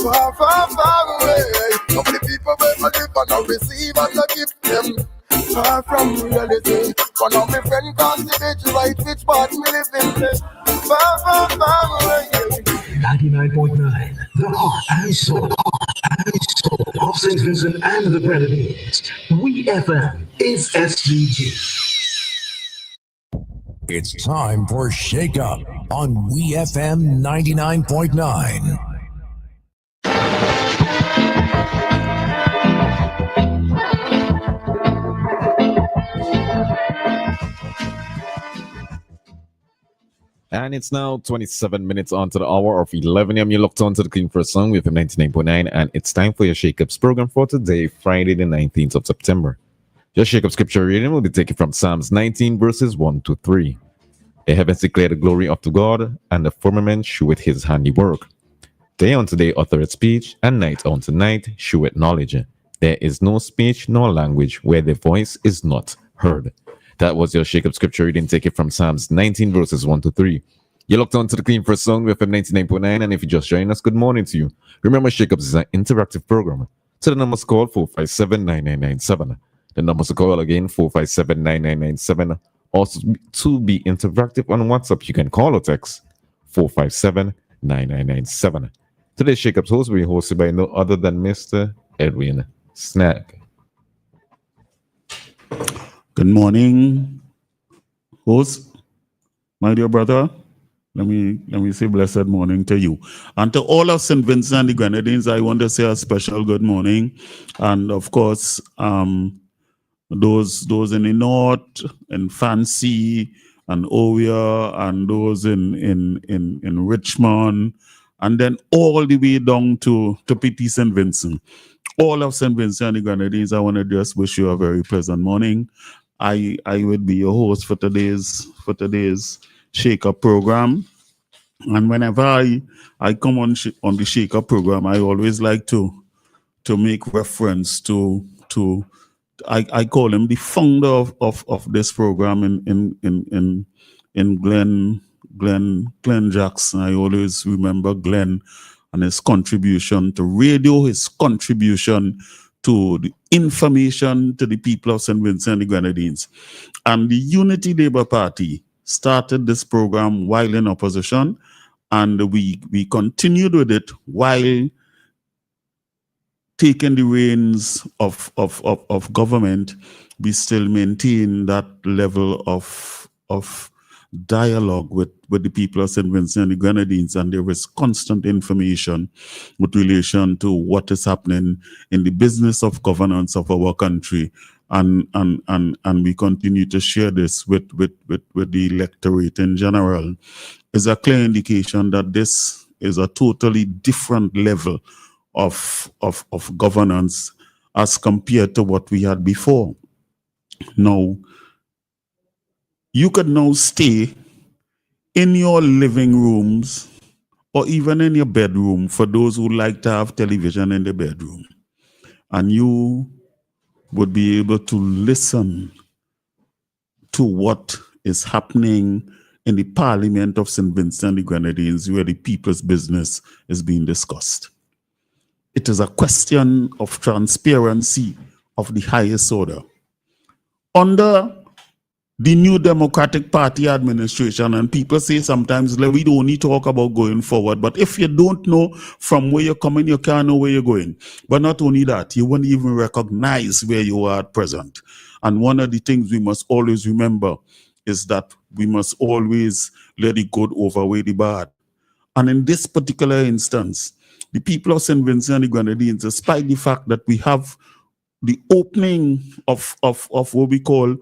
far, far, far away. Some of the people will live and not receive and I give them. Far from reality. One of my friends can't see which right, which part me live in. Far, far, far away. 99.9, the heart and soul of St. Vincent and the Grenadines. WEFM is SGG. It's time for Shakeup on WEFM 99.9. And it's now 27 minutes on to the hour of 11 a.m. You locked on to the Clean First Song with 99.9, and it's time for your Shakeups program for today, Friday, the 19th of September. Your Shakeup scripture reading will be taken from Psalms 19, verses 1 to 3. The heavens declare the glory of the God, and the firmament sheweth his handiwork. Day unto day uttereth speech, and night unto night sheweth knowledge. There is no speech nor language where the voice is not heard. That was your Shakeup scripture reading. Take it from Psalms 19, verses 1 to 3. You locked on to the Clean First Song with 99.9, and if you just joined us, good morning to you. Remember, Shakeups is an interactive program. So the numbers call 457-9997. The numbers to call again, 457-9997. Also, to be interactive on WhatsApp, you can call or text 457-9997. Today's Shakeups host will be hosted by no other than Mr. Edwin Snagg. Good morning, host, my dear brother. Let me say blessed morning to you. And to all of St. Vincent and the Grenadines, I want to say a special good morning. And of course, those in the north, in Fancy and Ovia, and those in Richmond, and then all the way down to Petit St. Vincent. All of St. Vincent and the Grenadines, I want to just wish you a very pleasant morning. I would be your host for today's Shakeup program, and whenever I come on the Shakeup program, I always like to make reference to I call him the founder of this program in Glenn Jackson. I always remember Glenn and his contribution to radio, his contribution to the information to the people of St. Vincent and the Grenadines. And the Unity Labour Party started this program while in opposition, and we continued with it while taking the reins of government. We still maintain that level of dialogue with the people of St. Vincent and the Grenadines, and there is constant information with relation to what is happening in the business of governance of our country, and we continue to share this with the electorate in general. Is a clear indication that this is a totally different level of governance as compared to what we had before. Now, you could now stay in your living rooms or even in your bedroom, for those who like to have television in the bedroom, and you would be able to listen to what is happening in the Parliament of St. Vincent and the Grenadines, where the people's business is being discussed. It is a question of transparency of the highest order. Under the new Democratic Party administration, and people say sometimes we don't need to talk about going forward, but if you don't know from where you're coming, you can't know where you're going. But not only that, you won't even recognize where you are at present. And one of the things we must always remember is that we must always let the good outweigh the bad. And in this particular instance, the people of St. Vincent and the Grenadines, despite the fact that we have the opening of what we call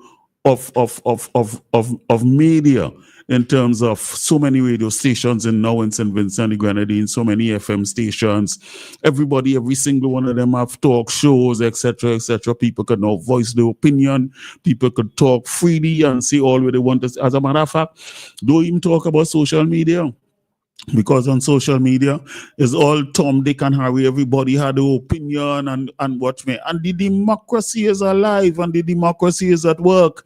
of media, in terms of so many radio stations in St. Vincent and the Grenadines, so many FM stations, everybody, every single one of them have talk shows, etc., etc. People could now voice their opinion. People could talk freely and say all what they want to say. As a matter of fact, don't even talk about social media, because on social media is all Tom, Dick, and Harry. Everybody had their opinion and watch me. And the democracy is alive, and the democracy is at work.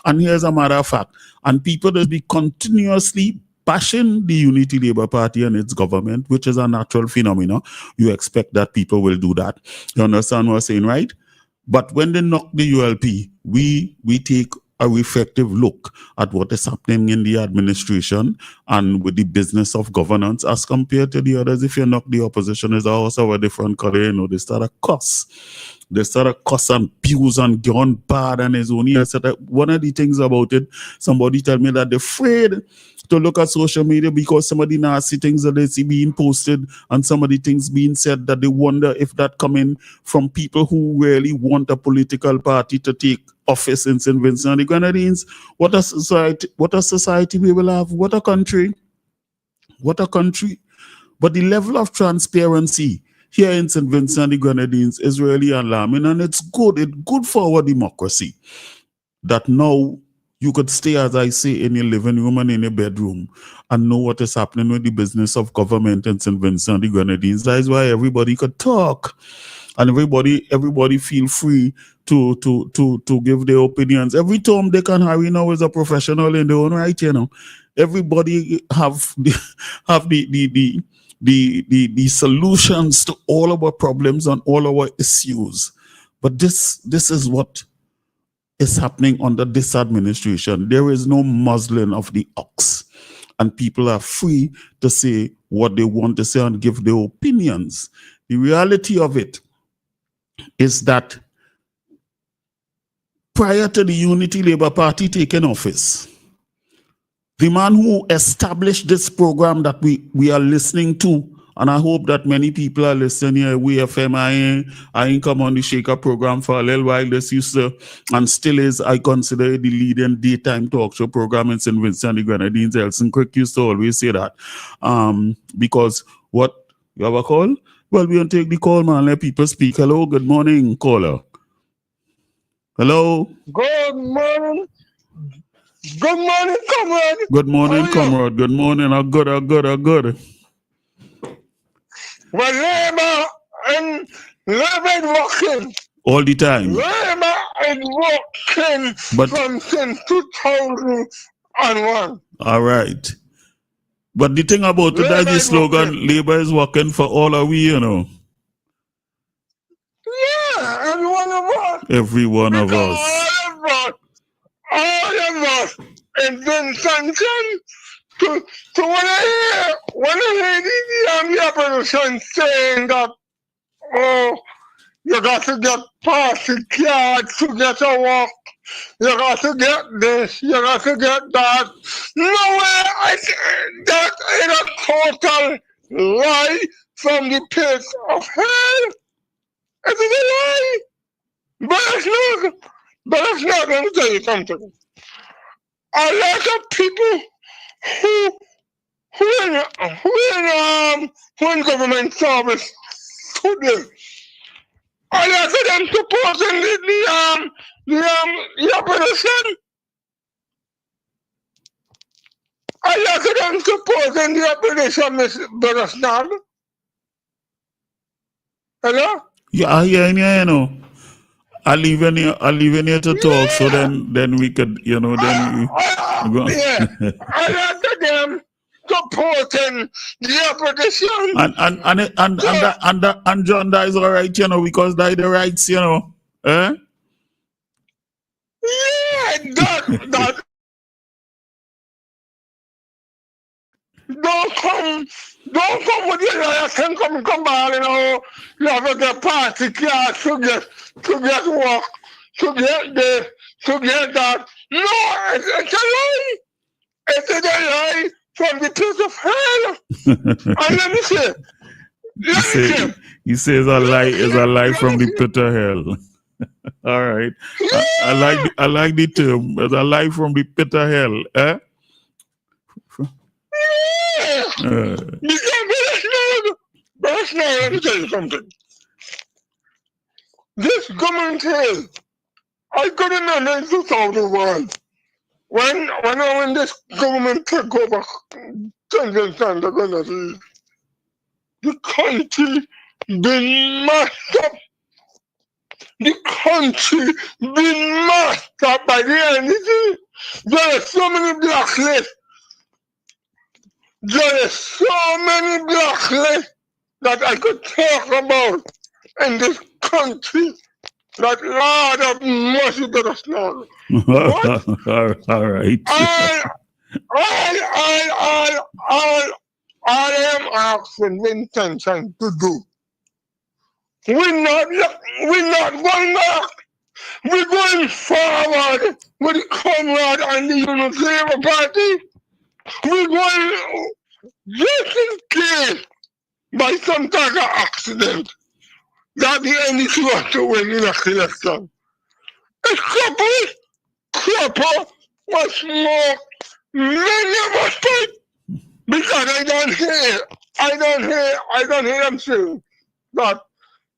And here's a matter of fact, and people will be continuously bashing the Unity Labour Party and its government, which is a natural phenomenon. You expect that people will do that. You understand what I'm saying, right? But when they knock the ULP, we take a reflective look at what is happening in the administration and with the business of governance as compared to the others. If you knock the opposition, is also a different color, you know, they start a cuss. They start a cuss and abuse and gone bad, and it's only one of the things about it, somebody tell me that they're afraid to look at social media because some of the nasty things that they see being posted and some of the things being said that they wonder if that coming from people who really want a political party to take office in St. Vincent and the Grenadines. What a society we will have. What a country. What a country. But the level of transparency here in St. Vincent and the Grenadines is really alarming, and it's good. It's good for our democracy that now you could stay, as I say, in your living room and in your bedroom and know what is happening with the business of government in St. Vincent and the Grenadines. That is why everybody could talk. And everybody feel free to give their opinions. Every Tom, Dick, and Harry now is a professional in their own right, you know. Everybody have the solutions to all our problems and all our issues. But this is what is happening under this administration. There is no muzzling of the ox, and people are free to say what they want to say and give their opinions. The reality of it is that prior to the Unity Labour Party taking office, the man who established this program that we are listening to, and I hope that many people are listening here, WEFM, I ain't come on the Shakeup program for a little while. This used to, and still is, I consider the leading daytime talk show program in St. Vincent and the Grenadines. Elson Quick used to always say that. Because what, you have a call? Well, we don't take the call, man. Let people speak. Hello, good morning, caller. Hello. Good morning. Good morning, comrade. Good morning, comrade. Good morning. I'm good. Well, Labour is working. All the time. Labour is working since 2001. All right. But the thing about it, that's the slogan, Labour is working for all of we, you know. Yeah, every one of us. Every one of us. All of us in Vincent to when I hear the opposition saying that, oh, you got to get party cards to get a walk, you got to get this, you got to get that. No way, that is a total lie from the pit of hell. It is a lie. But it's not going to tell you something. A lot of people who in government service today, a lot of them supporting the opposition. A lot of them supporting the opposition, Mr. Brother Snagg. Hello? Yeah, I hear you know. I'll leave in here to talk, so then we could, you know, then go. Yeah, a lot of them supporting the opposition. And John, that is all right, you know, because that the rights, you know. Eh? Yeah, that don't come with your liars and come back, you know. You have to get party cards to get work, to get this, to get that. No, it's a lie. It's a lie from the pit of hell. And let me say, he says a lie from the pit of hell. All right. Yeah. I like the term. It's a lie from the pit of hell. Eh? But now, let me tell you something. This government here, I could remember in 2001 when this government took over the country been messed up. The country been messed up by the NDC. There are so many blacklists. there is so many blacklists that I could talk about in this country that Lord of mercy to us now. What? All right. I am asking intention to do. We're not going back. We're going forward with the Comrade and the Unity Labour Party. We're going just in case by some type of accident that the NDC was to win the next election. It's couple was smoke many of us fight because I don't hear them saying that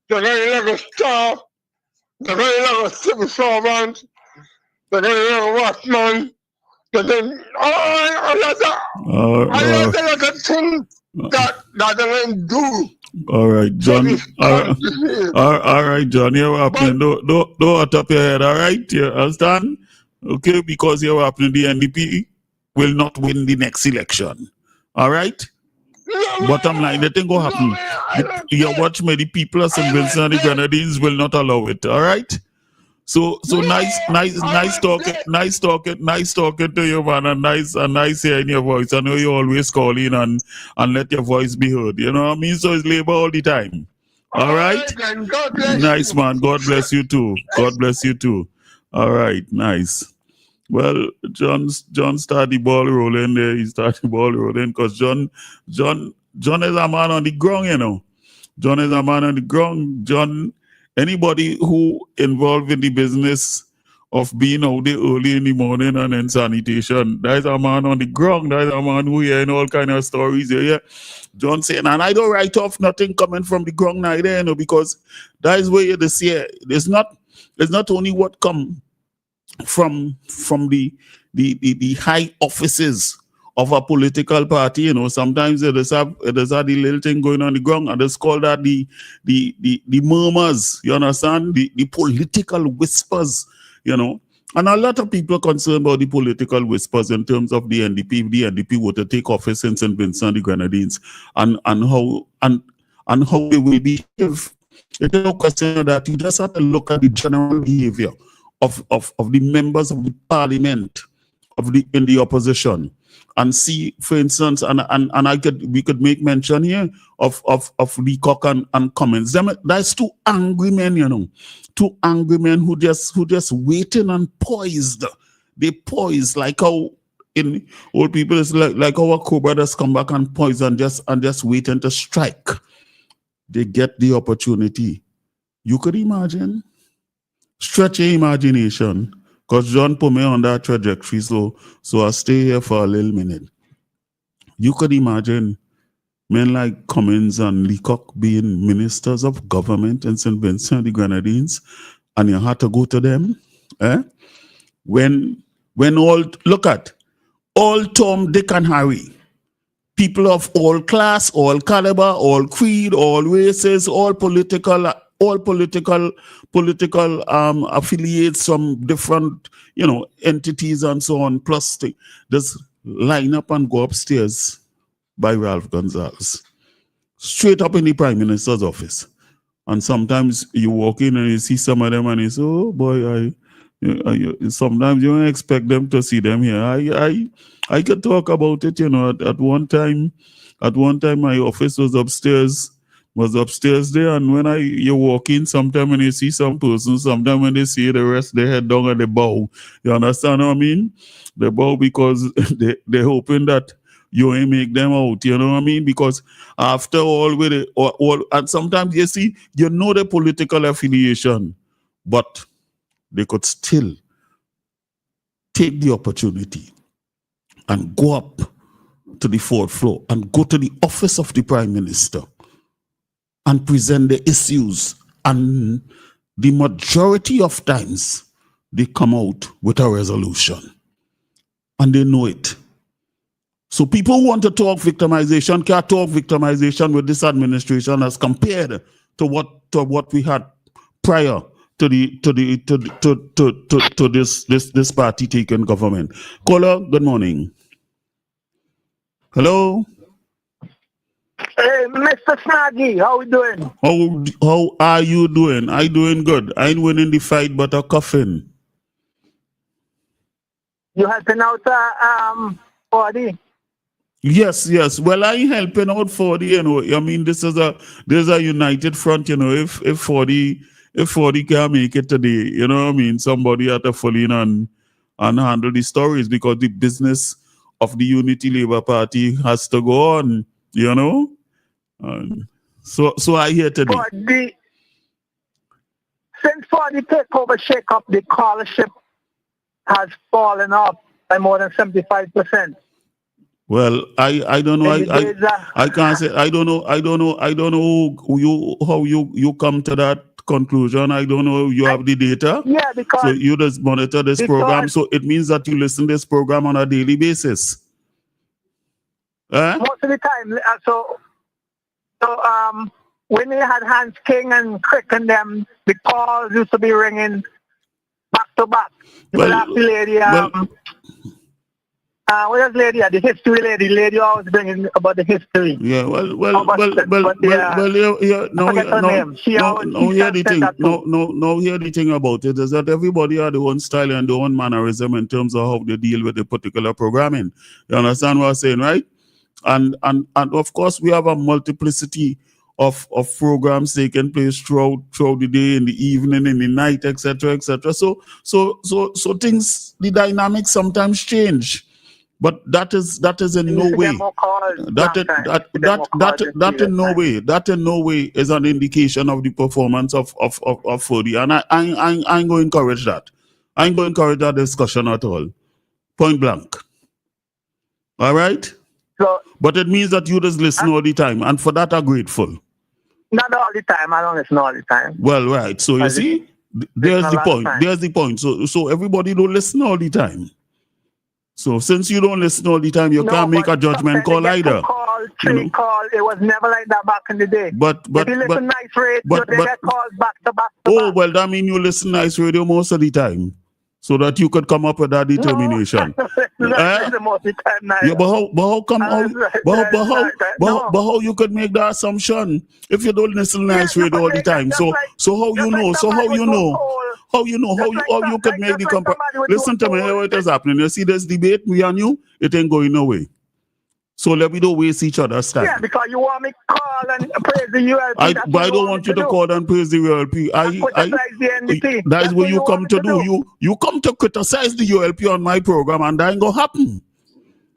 they're going to let us staff, they're going to let us civil servants, they're going to let us watchman, they're going to a lot of things that they're going to do. All right, John. All right, John. You're happening. Don't top your head. All right, you understand? Okay, because you're happening. The NDP will not win the next election. All right. Bottom line, the thing go happen. You watch me. The people of St. Vincent and the Grenadines will not allow it. All right. So nice talking to you, man, and nice hearing your voice. I know you always call in and let your voice be heard. You know what I mean? So it's labor all the time. All right? Nice, man. God bless you too. God bless you too. All right, nice. Well, John started the ball rolling there. He started the ball rolling because John is a man on the ground, you know. John is a man on the ground. John. Anybody who involved in the business of being out there early in the morning and in sanitation, there's a man on the ground. There's a man who hearing all kind of stories here. John saying, and I don't write off nothing coming from the ground neither, you know, because that is where you see it. It's not only what come from the high offices of a political party, you know. Sometimes there's a the little thing going on the ground, and it's called that the murmurs, you understand? The political whispers, you know. And a lot of people are concerned about the political whispers in terms of the NDP. If the NDP were to take office in St. Vincent and the Grenadines, and how they will behave. It's no question that you just have to look at the general behavior of the members of the parliament in the opposition, and see, for instance, and we could make mention here of Leacock and Cummins. That's two angry men, you know, two angry men who just waiting and poised. They poised like how in old people is like our co-brothers come back and poise and just waiting to strike. They get the opportunity. You could imagine. Stretch your imagination. Because John put me on that trajectory, so I'll stay here for a little minute. You could imagine men like Cummins and Leacock being ministers of government in St. Vincent and the Grenadines, and you had to go to them. When all, look at, all Tom, Dick, and Harry, people of all class, all caliber, all creed, all races, all political affiliates from different, you know, entities and so on, plus just line up and go upstairs by Ralph Gonzalez, straight up in the Prime Minister's office. And sometimes you walk in and you see some of them and you say, oh boy, sometimes you don't expect them to see them here. I could talk about it, you know. At one time my office was upstairs there, and when you walk in, sometimes when you see some person, sometimes when they see the rest, they head down and they bow. You understand what I mean? They bow because they're hoping that you ain't make them out. You know what I mean? Because after all, with it, and sometimes you see, you know the political affiliation, but they could still take the opportunity and go up to the fourth floor and go to the office of the Prime Minister and present the issues, and the majority of times they come out with a resolution, and they know it. So people who want to talk victimization can't talk victimization with this administration as compared to what we had prior to this party taking government. Caller, good morning. Hello. Hey, Mr. Snaggy, how we doing? How are you doing? I doing good. I ain't winning the fight, but a coffin. You helping out, Fordy? Yes. Well, I ain't helping out 40, you know. I mean, there's a united front, you know. If 40 can't make it today, you know what I mean? Somebody had to fall in and handle the stories, because the business of the Unity Labour Party has to go on, you know. So I hear today. Since Fordy take over Shakeup, the scholarship has fallen off by more than 75%. Well, I don't know. I can't say. I don't know how you come to that conclusion. I don't know. You have the data. Yeah, because so you just monitor this program. So it means that you listen to this program on a daily basis. Most of the time. So when they had Hans King and Crick and them, the calls used to be ringing back to back. Well, the lady, what was lady? The history lady. Lady always bringing about the history. Yeah, well. Now hear the thing. No, hear the thing about it is that everybody has their own style and their own mannerism in terms of how they deal with the particular programming. You understand what I'm saying, right? And of course, we have a multiplicity of programs taking place throughout the day, in the evening, in the night, etc. So things, the dynamics sometimes change. But that is in no way. That in no way is an indication of the performance of Fordy. And I ain't going to encourage that. I ain't going to encourage that discussion at all. Point blank. All right? But it means that you just listen all the time. And for that, I'm grateful. Not all the time. I don't listen all the time. Well, right. So you see, there's the point. There's the point. So everybody don't listen all the time. So since you don't listen all the time, you can't make a judgment call either. It was never like that back in the day. But if you listen nice radio, they get calls back to back. Well, that means you listen nice radio most of the time, so that you could come up with that determination. But how you could make that assumption if you don't listen nice radio all the time? So how you know? How you could make the comparison? Listen to me, here what is happening. You see this debate, me and you, it ain't going nowhere. So let me don't waste each other's time. Yeah, because you want me to call and praise the ULP. But I don't want you to call and praise the ULP. That is what you come to do. You come to criticize the ULP on my program, and that ain't gonna happen.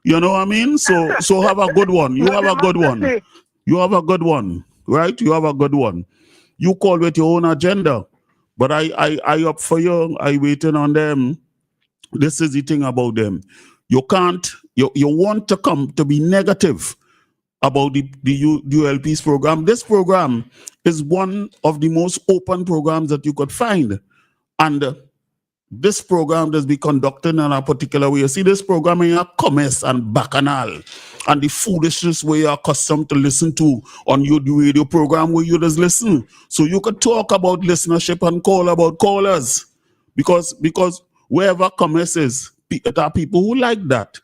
You know what I mean? So have a good one. You have a good one. You have a good one, right? You have a good one. You call with your own agenda. But I up for you. I waiting on them. This is the thing about them. You can't. You want to come to be negative about the ULP's program. This program is one of the most open programs that you could find, and this program does be conducted in a particular way. You see, this program is a commerce and bacchanal, and the foolishness way you're accustomed to listen to on your radio program where you just listen. So you could talk about listenership and call about callers, because wherever commerce is, there are people who like that.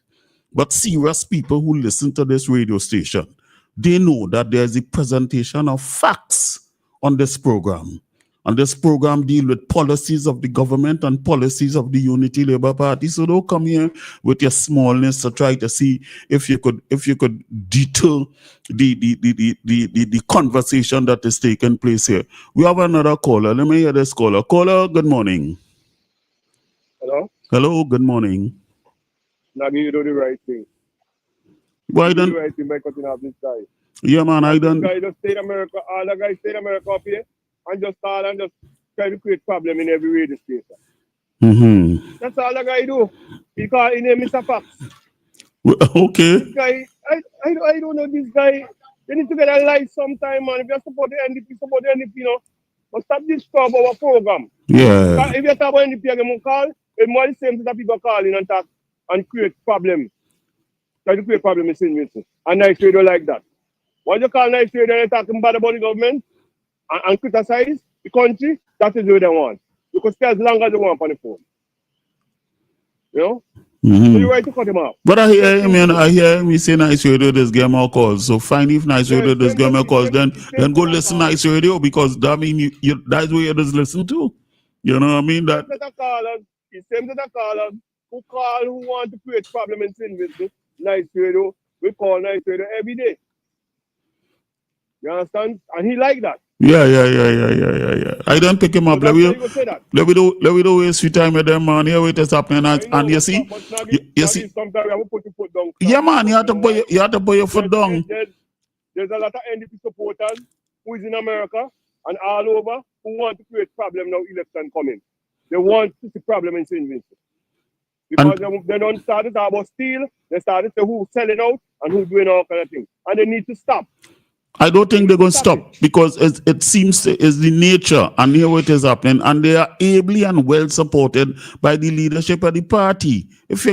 But serious people who listen to this radio station, they know that there's a presentation of facts on this program. And this program deals with policies of the government and policies of the Unity Labour Party. So don't come here with your smallness to try to see if you could deter the conversation that is taking place here. We have another caller. Let me hear this caller. Caller, good morning. Hello, good morning. Snaggy, you do the right thing. Why you don't do the right thing by cutting off this guy? Yeah, man, I don't. This guy just stay in America. All the guys stay in America up here and just start and just try to create problem in every radio station. Mm-hmm. That's all the guy do. He call his name Mr. Fox. Okay. This guy, I don't know this guy. They need to get a light sometime, man. If you support the NDP, support the NDP, you know. But stop this talk our program. Yeah. If you talk about NDP, you're going to call. It's more the same thing that people calling and talk and create problems. Try to create problems in St. Vincent. And nice radio like that. When you call nice radio and talking bad about the government and criticize the country, that is what they want. You can stay as long as they want on the phone. You know? So you're right to cut him off. But I hear him, I hear him say Nice Radio does get more calls. So fine if Nice Radio does get more calls, then go listen Nice Radio, because that mean you that's where you just listen to. You know what I mean? That it's same to the callers who want to create problem in St. Vincent. Nice Radio. We call Nice Radio every day. You understand? And he like that. Yeah. I don't pick him up. So let we do waste your time with them, man. Here it is happening, and you see, you see. Sometimes we have to put your foot down. Yeah, man, you have to put your foot down. There's a lot of NDP supporters who is in America and all over who want to create problem now election coming. They want to see problem in St. Vincent. Because they don't start to talk about steal, they started to who's selling out and who's doing all kind of things. And they need to stop. I don't think they're going to stop, because it seems is the nature, and here it is happening, and they are ably and well supported by the leadership of the party. If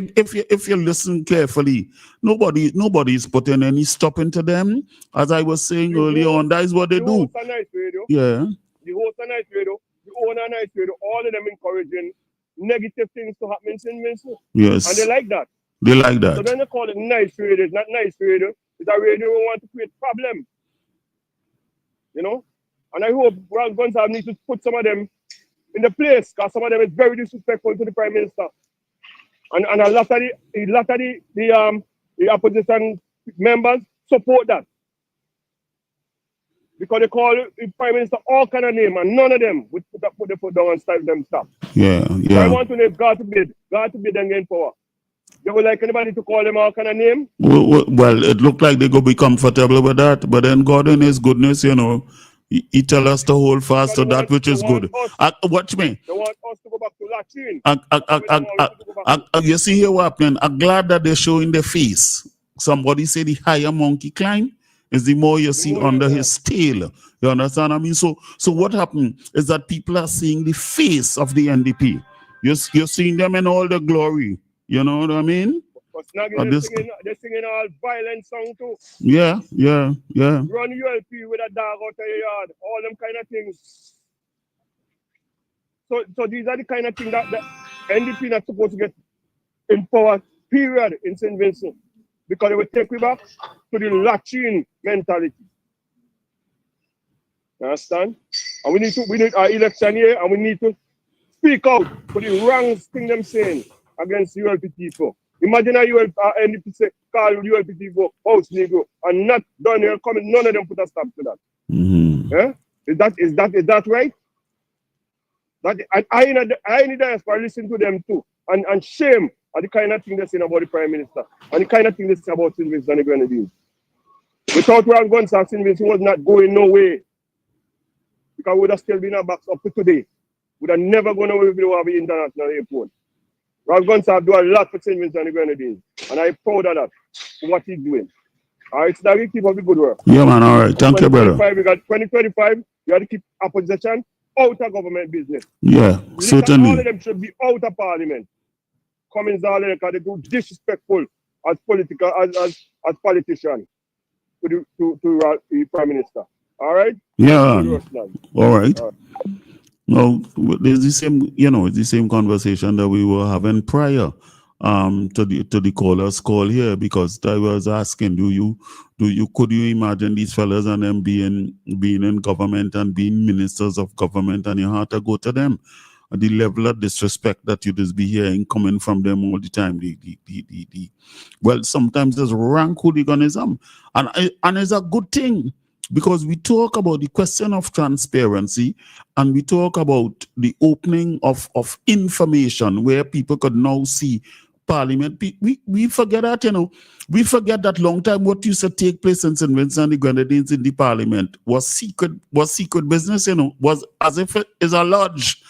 you listen carefully, nobody is putting any stop into them. As I was saying earlier on, that is what they do. Nice Radio, yeah. The host of Nice Radio, the owner of Nice Radio, all of them encouraging negative things to happen in St. Vincent. Yes. And they like that. They like that. So then they call it Nice Radio. It's not Nice Radio. It's a radio who want to create problem. You know? And I hope Ron Gonsalves needs to put some of them in the place, because some of them is very disrespectful to the Prime Minister. And a lot of the opposition members support that. Because they call the Prime Minister all kind of name, and none of them would put their foot down and stop them stop. Yeah. So I want to know if God to bid them gain power. They would like anybody to call them all kind of name? Well, it looked like they could be comfortable with that, but then God in his goodness, you know, he tell us to hold fast to that which is good. Watch me. They want us to go back to Latin. You see here what happening? I'm glad that they're showing their face. Somebody say the higher monkey climb is the more you see under his tail. You understand what I mean? So what happened is that people are seeing the face of the NDP. You're seeing them in all the glory. You know what I mean? But they're singing all violent song too. Yeah. Run ULP with a dog out of your yard, all them kind of things. So these are the kind of things that the NDP not supposed to get in power, period, in St. Vincent. Because they will take we back to the latching mentality. You understand? And we need our election here, and we need to speak out for the wrong thing them saying against ULP people. Imagine a NDP say, call ULP people house Negro, and not done here coming, none of them put a stop to that. Yeah? Is that right? I in the diaspora listen to them too, and shame at the kind of thing they say about the Prime Minister, and the kind of thing they say about St. Vincent and the Grenadines. Without Ron Gonsalves, St. Vincent was not going no way. Because we would have still been a box up to today. We would have never gone away with the international airport. Ron Gonsalves do a lot for St. Vincent and the Grenadines, and I'm proud of that, for what he's doing. All right, so that we keep up the good work. Yeah, man, all right. Thank you, brother. We got 2025, you have to keep opposition out of government business. Yeah, certainly. All of them should be out of parliament. Cummings, all of them, because they do disrespectful as politicians to the Prime Minister. All right? Yeah. All right. No, there's the same, it's the same conversation that we were having prior to the caller's call here, because I was asking, could you imagine these fellas and them being in government and being ministers of government, and you had to go to them? The level of disrespect that you just be hearing coming from them all the time. Well, sometimes there's rank hooliganism, and it's a good thing, because we talk about the question of transparency, and we talk about the opening of information where people could now see Parliament. We forget that, we forget that long time what used to take place in St. Vincent and the Grenadines in the Parliament was secret business, was as if it is a lodge.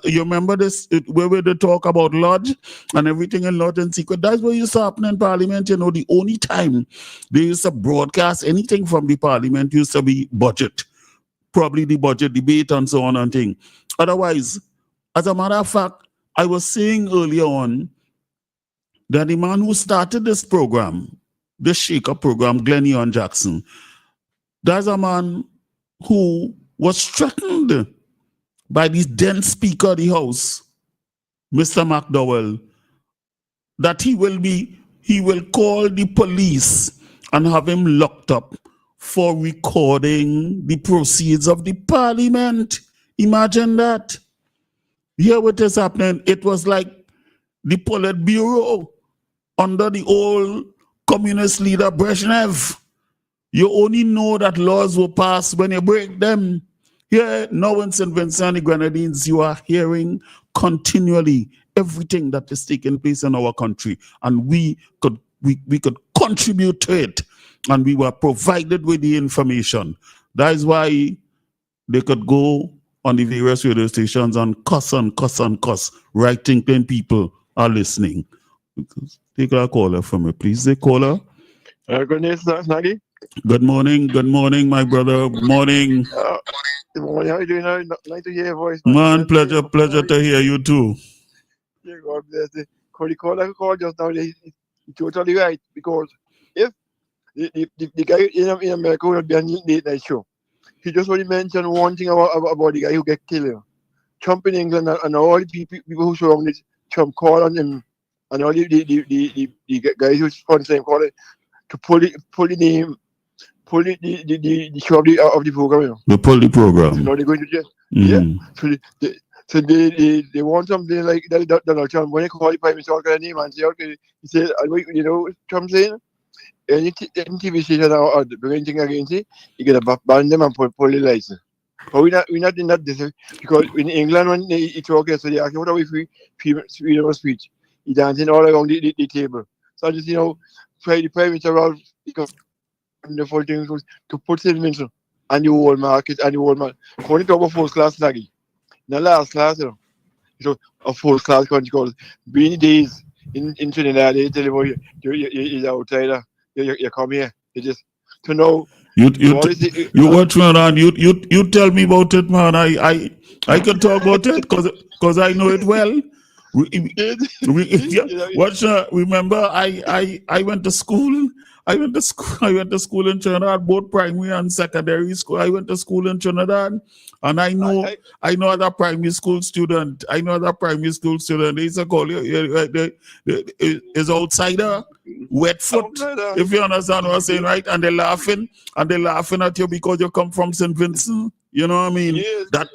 You remember this, where they talk about lodge and everything in lodge and secret? That's what used to happen in Parliament, the only time they used to broadcast anything from the Parliament used to be budget, probably the budget debate and so on and thing. Otherwise, as a matter of fact, I was saying earlier on that the man who started this program, the Shakeup program, Glennie on Jackson, that's a man who was threatened by this then Speaker of the House, Mr. McDowell, that he will call the police and have him locked up for recording the proceeds of the parliament. Imagine that. Here what is happening, it was like the Politburo under the old communist leader Brezhnev. You only know that laws will pass when you break them. Here, now in St. Vincent and the Grenadines, you are hearing continually everything that is taking place in our country. And we could contribute to it. And we were provided with the information. That is why they could go on the various radio stations and cuss and cuss and cuss, right thinking people are listening. Take a caller from me, please. The caller. Good day, sir, Snaggy. Good morning, my brother. Good morning. Good morning. How are you doing? Nice to hear your voice, Man, pleasure to hear you too. Yeah, God bless you. The caller called just now, he's totally right. Because if the guy in America would be on the late night show, he just only mentioned one thing about the guy who get killed. Trump in England and all the people who surround this Trump call on him, and all the guys who sponsor him call it to pull the show of the program. They pull the program. So now they're going to jail. Mm-hmm. Yeah. So they want something like that Donald Trump. When they call the prime minister, the name and say, okay, he said, you know what Trump saying? Any TV station or doing anything against it, you get to ban them and pull the license. But we're not in that this because in England when they talk yesterday, they ask what are we freedom of speech? He's dancing all around the table. So I just the prime minister all because wonderful things to put St. Vincent and the whole market and the whole man. According to our first class Snaggy. In the last class, so a first class country called Beanie Days in Trinidad, they tell you you're outsider. You come here. You just to know. You watch man, and you tell me about it, man. I can talk about it because I know it well. Remember, I went to school. I went to school in Trinidad, both primary and secondary school. I went to school in Trinidad, and I know other primary school student. I know other primary school student. They used to call is outsider, wet foot. If you understand what I'm saying, right? And they're laughing at you because you come from St. Vincent. You know what I mean? Yes. That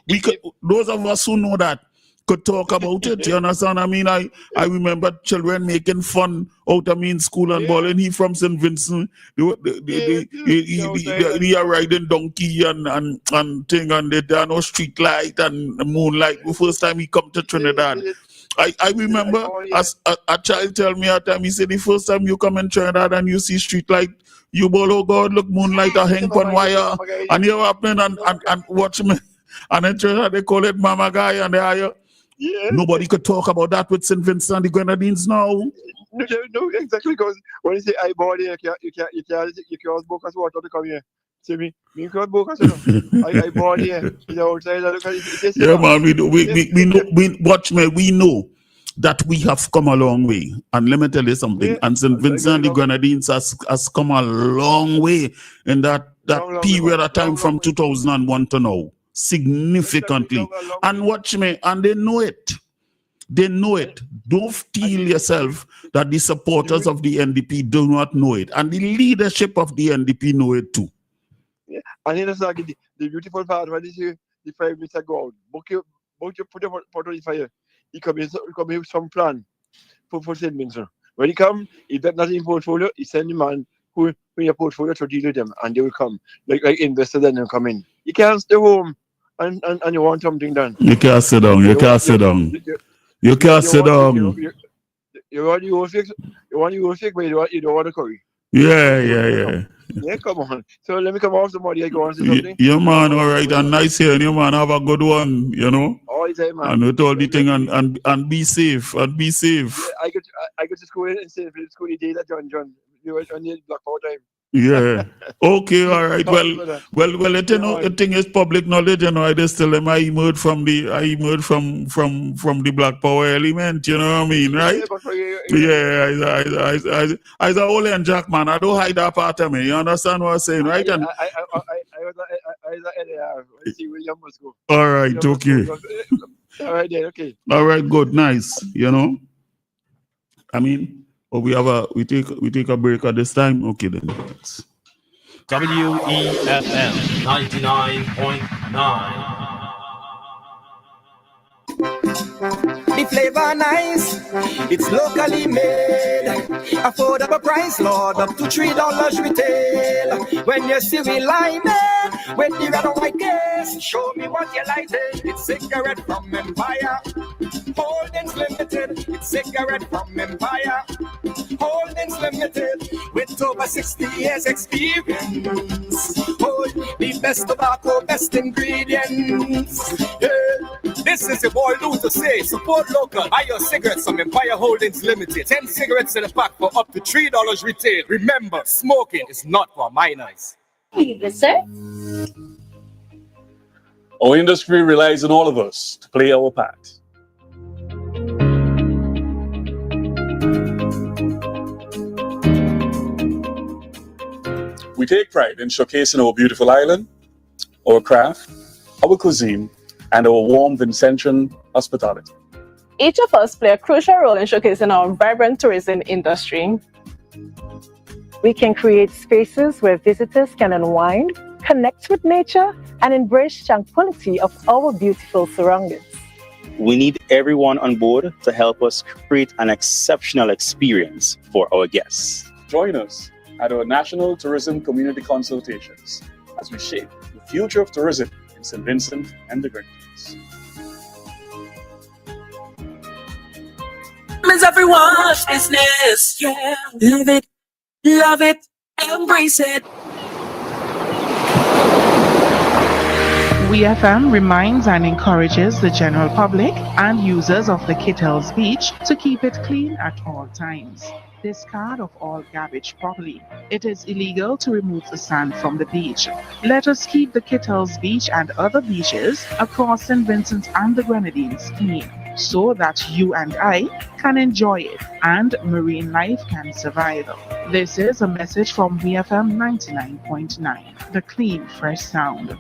we could, those of us who know that, could talk about it. You understand? I mean, I remember children making fun out of me in school and ball, and he from St. Vincent. He are riding donkey and thing, and there are no street light and moonlight. The first time he come to Trinidad. I remember as a child tell me at time, he said the first time you come in Trinidad and you see street light, you ball, oh God, look, moonlight a hang on wire, and you happen and watch me. And in Trinidad they call it Mama Guy, and they are. Yeah. Nobody could talk about that with St. Vincent and the Grenadines now. No, exactly, because when you say I body, you can't book us water to come here. See me can't book us. I body here. Outside. Yeah, man, we watch me. We know that we have come a long way, and let me tell you something. Yeah. And St. Vincent and the Grenadines has come a long way in that period of time from 2001 to now. Significantly. And watch me, and they know it. Don't feel yourself that the supporters of the NDP do not know it, and the leadership of the NDP know it too. Yeah. And you know, the beautiful part when the Prime Minister go out, put your pot on the fire. He come with some plan for St. Vincent. When he come, he got nothing in portfolio. He send the man who in your portfolio to deal with them, and they will come like investors and then come in. You can't stay home and you want something done. You can't sit down. You can't sit down. You can't sit down. You want your fix, but you don't want to curry. Yeah. Yeah, come on. So let me come off somebody. I go on to something. Yeah, man. All right, and nice hearing you, man. Have a good one. You know. All the time, man. And with all the thing, and be safe. And be safe. Yeah, I go to school and say school the day that John. You were on the Black Power time. Yeah. Okay. All right. Well. You know, the thing is public knowledge. You know, I just tell them I emerged from the Black Power element. You know what I mean, right? Yeah. I a old and Jack, man. I don't hide that part of me. You understand what I'm saying, right? And I was a see William must go. All right. Okay. All right then. Okay. All right. Good. Nice. You know. I mean, we take a break at this time. Okay then. WEFM 99.9. The flavor nice, it's locally made. Affordable price, Lord, up to $3 retail. When you see me line with the red and white case, show me what you like. It's cigarette from Empire, Holdings Limited. It's cigarette from Empire, Holdings Limited. With over 60 years experience, hold the best tobacco, best ingredients. Yeah. This is your boy Lou to say, support local, buy your cigarettes from Empire Holdings Limited. 10 cigarettes in a pack for up to $3 retail. Remember, smoking is not for minors. Yes, sir. Our industry relies on all of us to play our part. We take pride in showcasing our beautiful island, our craft, our cuisine, and our warm Vincentian hospitality. Each of us play a crucial role in showcasing our vibrant tourism industry. We can create spaces where visitors can unwind, connect with nature, and embrace tranquility of our beautiful surroundings. We need everyone on board to help us create an exceptional experience for our guests. Join us at our National Tourism Community Consultations as we shape the future of tourism in St. Vincent and the Grenadines. It's everyone's business, yeah. Live it, love it, embrace it. WEFM reminds and encourages the general public and users of the Kittles Beach to keep it clean at all times. Discard of all garbage properly. It is illegal to remove the sand from the beach. Let us keep the Kittles Beach and other beaches across St. Vincent and the Grenadines clean, so that you and I can enjoy it and marine life can survive. This is a message from WEFM 99.9, the clean, fresh sound.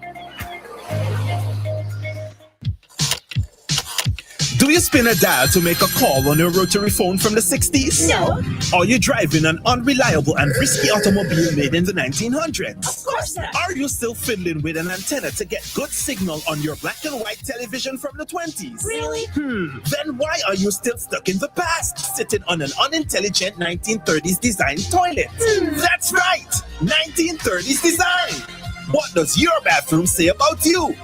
Do you spin a dial to make a call on your rotary phone from the 60s? No. Are you driving an unreliable and risky automobile made in the 1900s? Of course not. Are you still fiddling with an antenna to get good signal on your black and white television from the 20s? Really? Then why are you still stuck in the past, sitting on an unintelligent 1930s design toilet? That's right, 1930s design. What does your bathroom say about you?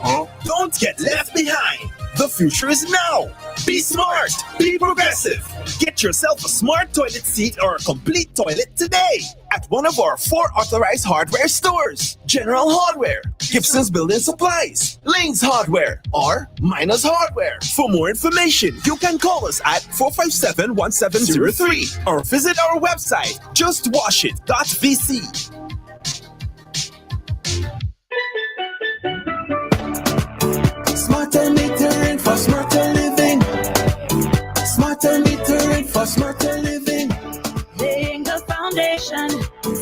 Don't get left behind. The future is now. Be smart. Be progressive. Get yourself a smart toilet seat or a complete toilet today at one of our 4 authorized hardware stores. General Hardware, Gibson's Building Supplies, Lane's Hardware, or Miners Hardware. For more information, you can call us at 457-1703 or visit our website, justwashit.vc. Smarter metering for smarter living. Smarter metering for smarter living. Laying the foundation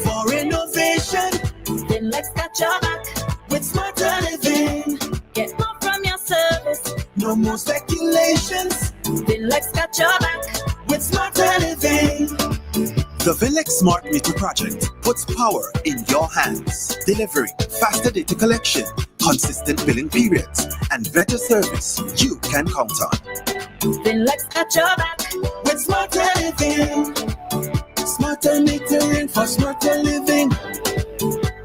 for innovation. Then let's got your back with smarter living. Get more from your service. No more speculations. Then let's got your back with smarter living. The Vilex Smart Meter Project puts power in your hands, delivering faster data collection, consistent billing periods, and better service you can count on. Then let's got your back with smarter living. Smarter metering for smarter living.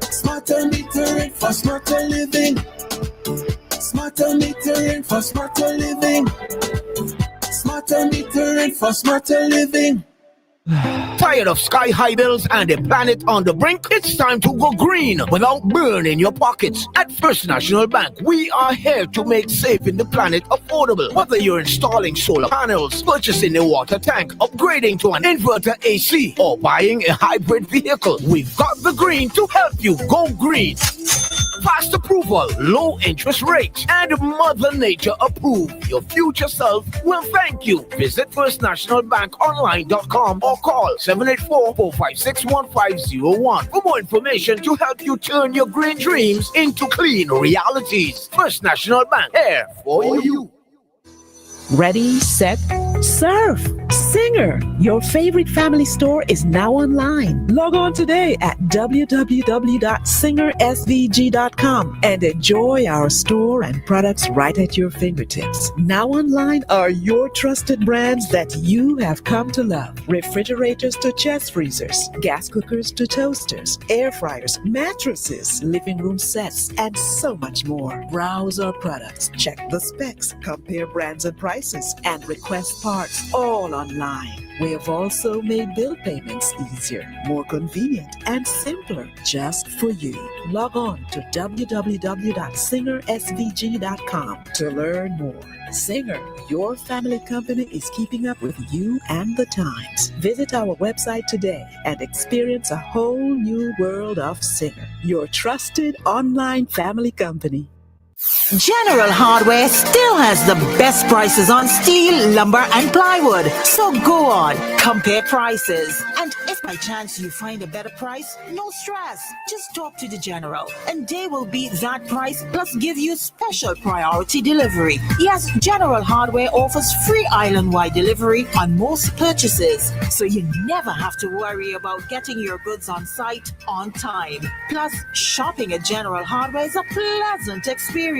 Smarter metering for smarter living. Smarter metering for smarter living. Smarter metering for smarter living. Tired of sky high bills and a planet on the brink? It's time to go green without burning your pockets. At First National Bank, we are here to make saving the planet affordable. Whether you're installing solar panels, purchasing a water tank, upgrading to an inverter AC, or buying a hybrid vehicle, we've got the green to help you go green. Fast approval, low interest rates, and Mother Nature approved. Your future self will thank you. Visit firstnationalbankonline.com or call 784-456-1501 for more information to help you turn your green dreams into clean realities. First National Bank, here for you. Ready, set, serve. Singer, your favorite family store is now online. Log on today at www.singersvg.com and enjoy our store and products right at your fingertips. Now online are your trusted brands that you have come to love. Refrigerators to chest freezers, gas cookers to toasters, air fryers, mattresses, living room sets, and so much more. Browse our products, check the specs, compare brands and prices, and request parts all online. We have also made bill payments easier, more convenient, and simpler just for you. Log on to www.singersvg.com to learn more. Singer, your family company is keeping up with you and the times. Visit our website today and experience a whole new world of Singer, your trusted online family company. General Hardware still has the best prices on steel, lumber, and plywood. So go on, compare prices. And if by chance you find a better price, no stress. Just talk to the General, and they will beat that price plus give you special priority delivery. Yes, General Hardware offers free island-wide delivery on most purchases, so you never have to worry about getting your goods on site on time. Plus, shopping at General Hardware is a pleasant experience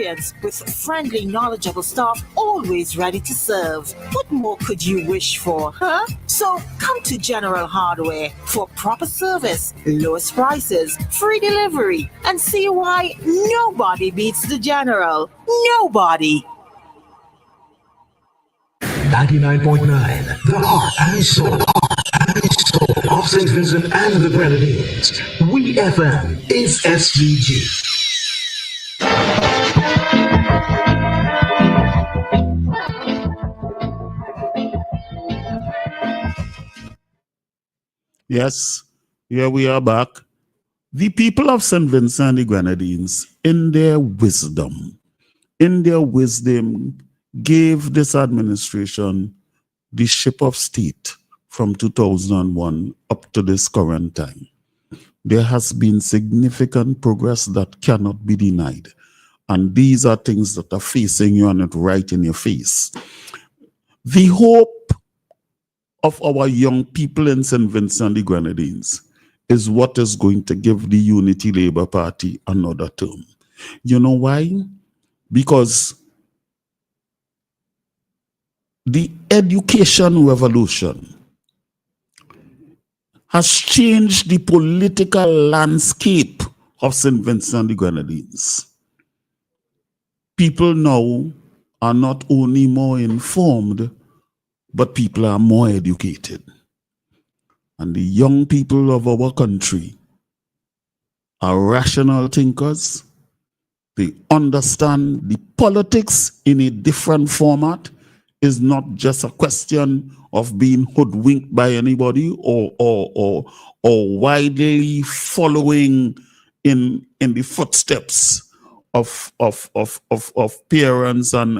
with friendly, knowledgeable staff always ready to serve. What more could you wish for, huh? So come to General Hardware for proper service, lowest prices, free delivery, and see why nobody beats the General. Nobody. 99.9, the heart and soul of St. Vincent and the Grenadines. WEFM is SGG. Yes, here we are back. The people of St. Vincent and the Grenadines, in their wisdom, gave this administration the ship of state from 2001 up to this current time. There has been significant progress that cannot be denied. And these are things that are facing you and it right in your face. The hope of our young people in St. Vincent and the Grenadines is what is going to give the Unity Labour Party another term. You know why? Because the education revolution has changed the political landscape of St. Vincent and the Grenadines. People now are not only more informed, but people are more educated. And the young people of our country are rational thinkers. They understand the politics in a different format is not just a question of being hoodwinked by anybody or widely following in the footsteps of parents and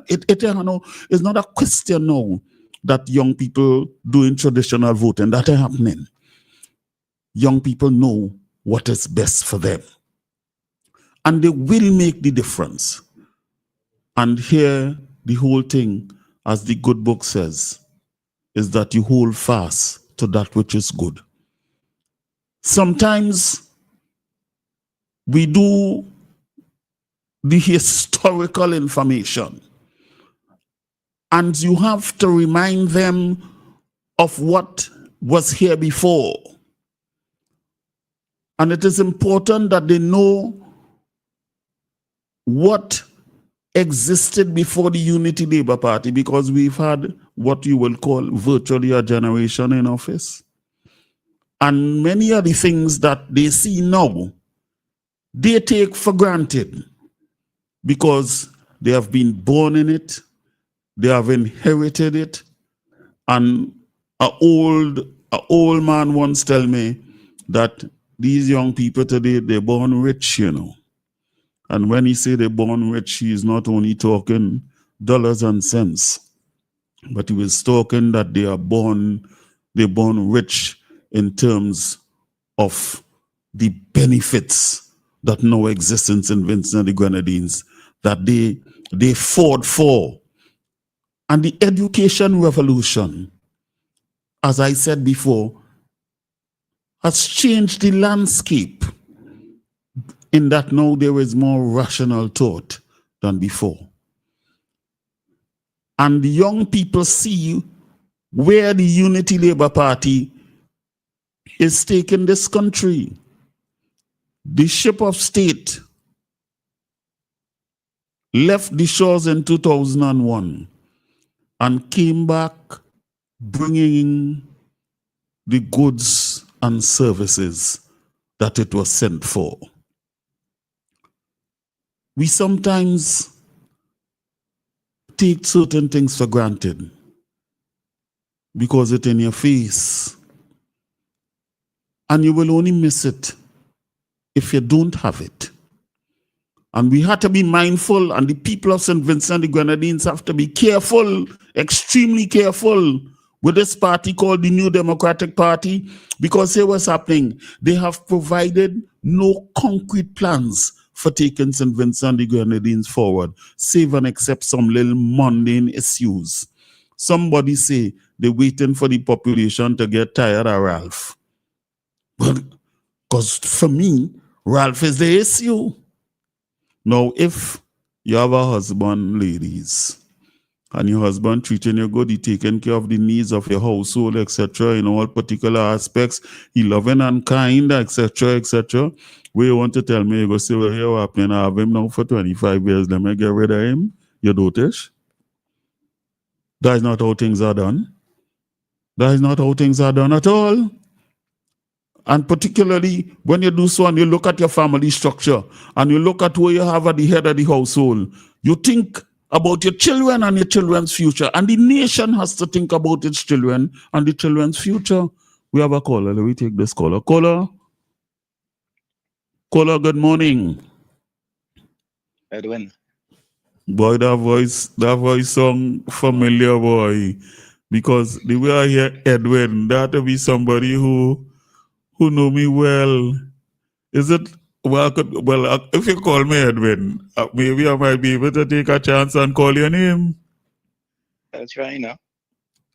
it you know, it's not a question now that young people doing traditional voting that are happening. Young people know what is best for them, and they will make the difference. And here the whole thing, as the good book says, is that you hold fast to that which is good. Sometimes we do the historical information, and you have to remind them of what was here before. And it is important that they know what existed before the Unity Labour Party, because we've had what you will call virtually a generation in office. And many of the things that they see now, they take for granted because they have been born in it, they have inherited it. And an old man once told me that these young people today, they're born rich, you know. And when he say they're born rich, he is not only talking dollars and cents, but he was talking that they're born rich in terms of the benefits that now exist in St. Vincent and the Grenadines, that they fought for. And the education revolution as I said before, has changed the landscape in that now there is more rational thought than before. And the young people see where the Unity Labour Party is taking this country. The ship of state left the shores in 2001 and came back bringing the goods and services that it was sent for. We sometimes take certain things for granted because it's in your face, and you will only miss it if you don't have it. And we have to be mindful, and the people of St. Vincent the Grenadines have to be careful, extremely careful, with this party called the New Democratic Party, because here what's happening. They have provided no concrete plans for taking St. Vincent the Grenadines forward, save and except some little mundane issues. Somebody say they're waiting for the population to get tired of Ralph. Well, because for me, Ralph is the issue. Now, if you have a husband, ladies, and your husband treating you good, he taking care of the needs of your household, etc., in all particular aspects, he loving and kind, etc., etc., where you want to tell me, you go say, well, here what happening, I have him now for 25 years, let me get rid of him, you dotish? That is not how things are done. That is not how things are done at all. And particularly when you do so and you look at your family structure and you look at who you have at the head of the household, you think about your children and your children's future. And the nation has to think about its children and the children's future. We have a caller. Let me take this caller. Caller, good morning. Edwin. Boy, that voice sound familiar, boy. Because the way I hear Edwin, that will be somebody who know me well. Is it? Well, if you call me Edwin, maybe I might be able to take a chance and call your name. That's right now.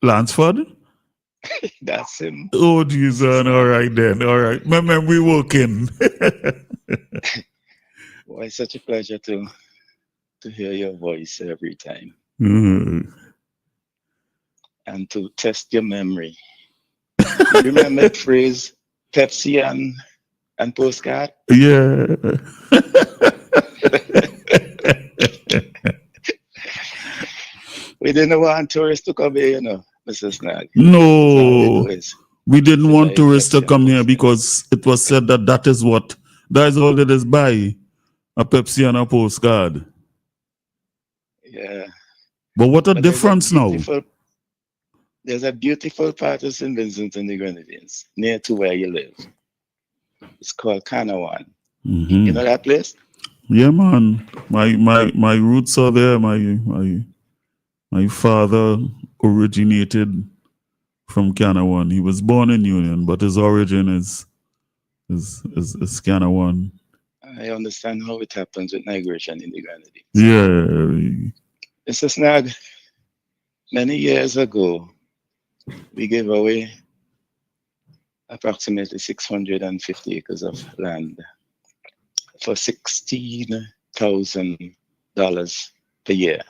Lansford? That's him. Oh, Jesus. All right then. All right. Man, we working. Well, it's such a pleasure to hear your voice every time. Mm. And to test your memory. You remember the phrase Pepsi and postcard? Yeah. We didn't want tourists to come here, Mr. Snagg. No, we didn't want tourists to come here because it was said that is all that is buy, a Pepsi and a postcard. Yeah. But what a difference now. There's a beautiful part of St. Vincent and the Grenadines near to where you live. It's called Canawan. Mm-hmm. You know that place? Yeah, man. My roots are there. My father originated from Canawan. He was born in Union, but his origin is Canawan. I understand how it happens with migration in the Grenadines. Yeah. Mr. Snagg, many years ago, we gave away approximately 650 acres of land for $16,000 per year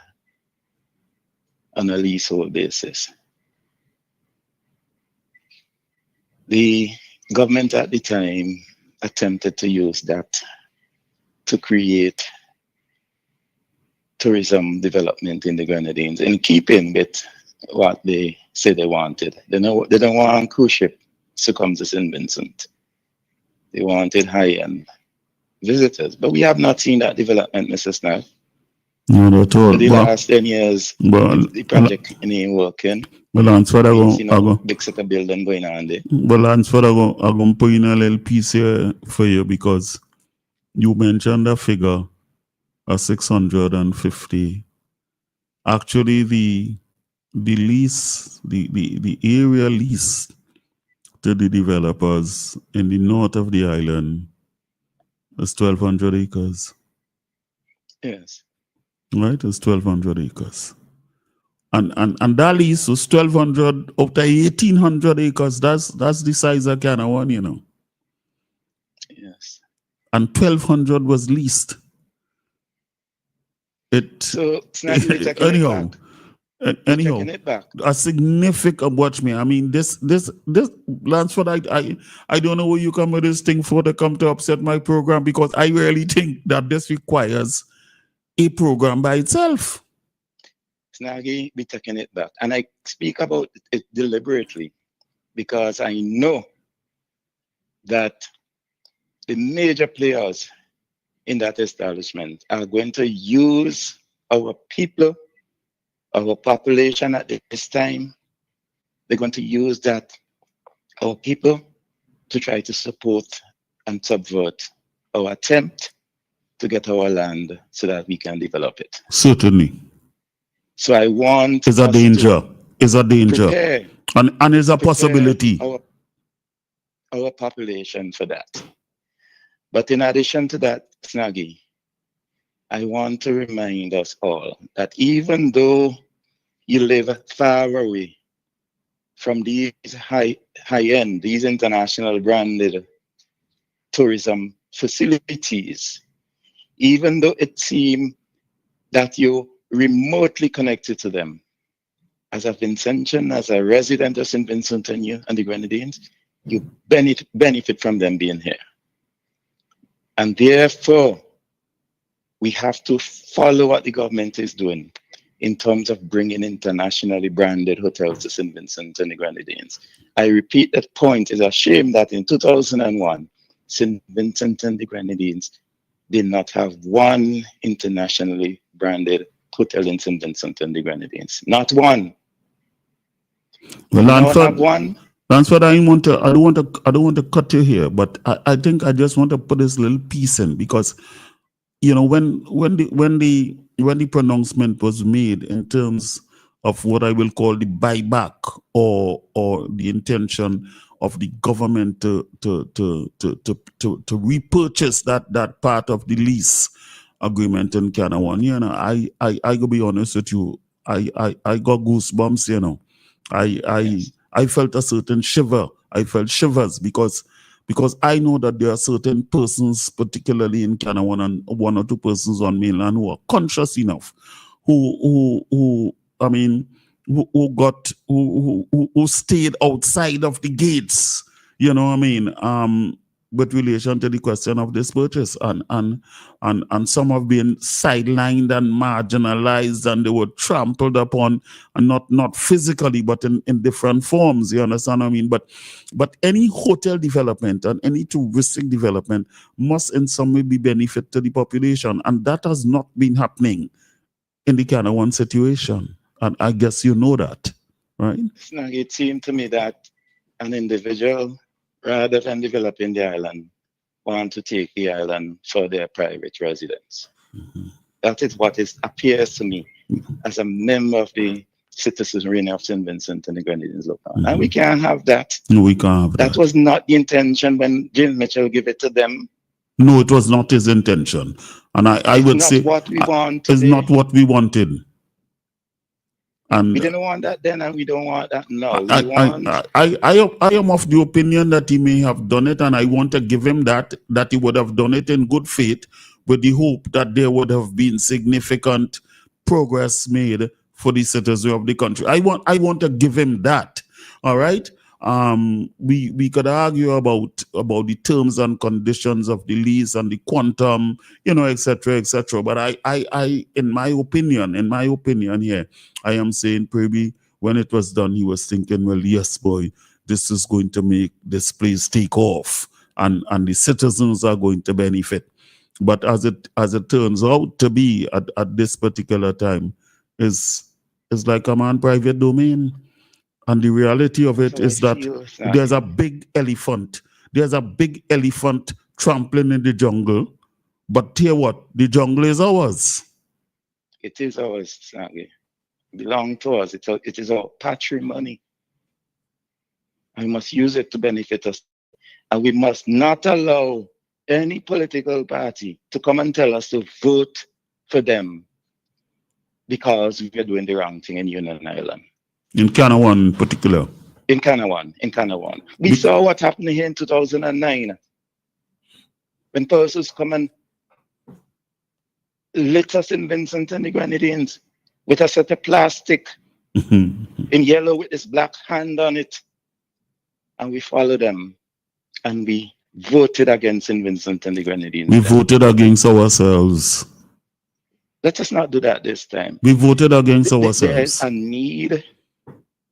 on a leasehold basis. The government at the time attempted to use that to create tourism development in the Grenadines, in keeping with what they say they wanted. They don't want a cruise ship to come to St. Vincent. They wanted high-end visitors. But we have not seen that development, Mr. Snagg. Not at all. For the last 10 years, the project ain't working. Well, Lansford, big set of building going on there. Well, Lansford, I'm going to put in a little piece here for you because you mentioned a figure of 650. Actually, the lease, the area lease to the developers in the north of the island is 1,200 acres. Yes. Right? It's 1,200 acres. And that lease was 1,200 out of 1,800 acres. That's the size of kind of one, you know. Yes. And 1,200 was leased. So Snagg, we're taking anyhow, taking it back. a significant watch me. I mean, this Lansford, I don't know where you come with this thing for to come to upset my program, because I really think that this requires a program by itself. Snaggy, be taking it back. And I speak about it deliberately because I know that the major players in that establishment are going to use our people, our population at this time. They're going to use our people, to try to support and subvert our attempt to get our land so that we can develop it. Certainly. So I want is a danger. Is a danger. And is a possibility. Our population for that. But in addition to that, Snaggy, I want to remind us all that even though you live far away from these high-end, these international branded tourism facilities, even though it seems that you're remotely connected to them, as a Vincentian, as a resident of St. Vincent and the Grenadines, you benefit from them being here. And therefore, we have to follow what the government is doing in terms of bringing internationally branded hotels to St. Vincent and the Grenadines. I repeat that point. It's a shame that in 2001, St. Vincent and the Grenadines did not have one internationally branded hotel in St. Vincent and the Grenadines. Not one. Well, Lansford, I don't want to cut you here, but I think I just want to put this little piece in, because you know, when the pronouncement was made in terms of what I will call the buyback or the intention of the government to repurchase that part of the lease agreement in Canada, you know, I gotta be honest with you, I got goosebumps, you know. I felt a certain shiver. I felt shivers because I know that there are certain persons, particularly in Canada, and one or two persons on mainland, who are conscious enough, who stayed outside of the gates, you know what I mean, with relation to the question of this purchase, and some have been sidelined and marginalized, and they were trampled upon, and not physically, but in different forms. You understand what I mean? But any hotel development and any touristic development must in some way be benefit to the population, and that has not been happening in the Canada one situation. And I guess you know that, right? Snag, it seemed to me that an individual, rather than developing the island, want to take the island for their private residence. That is what appears to me as a member of the citizenry of St. Vincent and the Grenadines local. And we can't have that. No, we can't have that. That was not the intention when Jim Mitchell gave it to them. No, it was not his intention. And I would say what we want it's not what we wanted. And we didn't want that then, and we don't want that now. I am of the opinion that he may have done it, and I want to give him that he would have done it in good faith, with the hope that there would have been significant progress made for the citizens of the country. I want to give him that. All right. We could argue about the terms and conditions of the lease and the quantum, you know, etc. But I in my opinion here, I am saying probably when it was done, he was thinking, well, yes, boy, this is going to make this place take off, and the citizens are going to benefit. But as it turns out to be at this particular time, is like a man private domain. And the reality of it is that there's a big elephant. There's a big elephant trampling in the jungle. But tell what? The jungle is ours. It is ours, Snaggy. It belongs to us. It is our patrimony. And we must use it to benefit us. And we must not allow any political party to come and tell us to vote for them. because we are doing the wrong thing in Union Island. In Canawan in particular. In Canawan. We saw what happened here in 2009 when persons come and lit us in Vincent and the Grenadines with a set of plastic in yellow with this black hand on it. And we followed them and we voted against St. Vincent and the Grenadines. We voted against ourselves. Let us not do that this time. We voted against ourselves. There's a need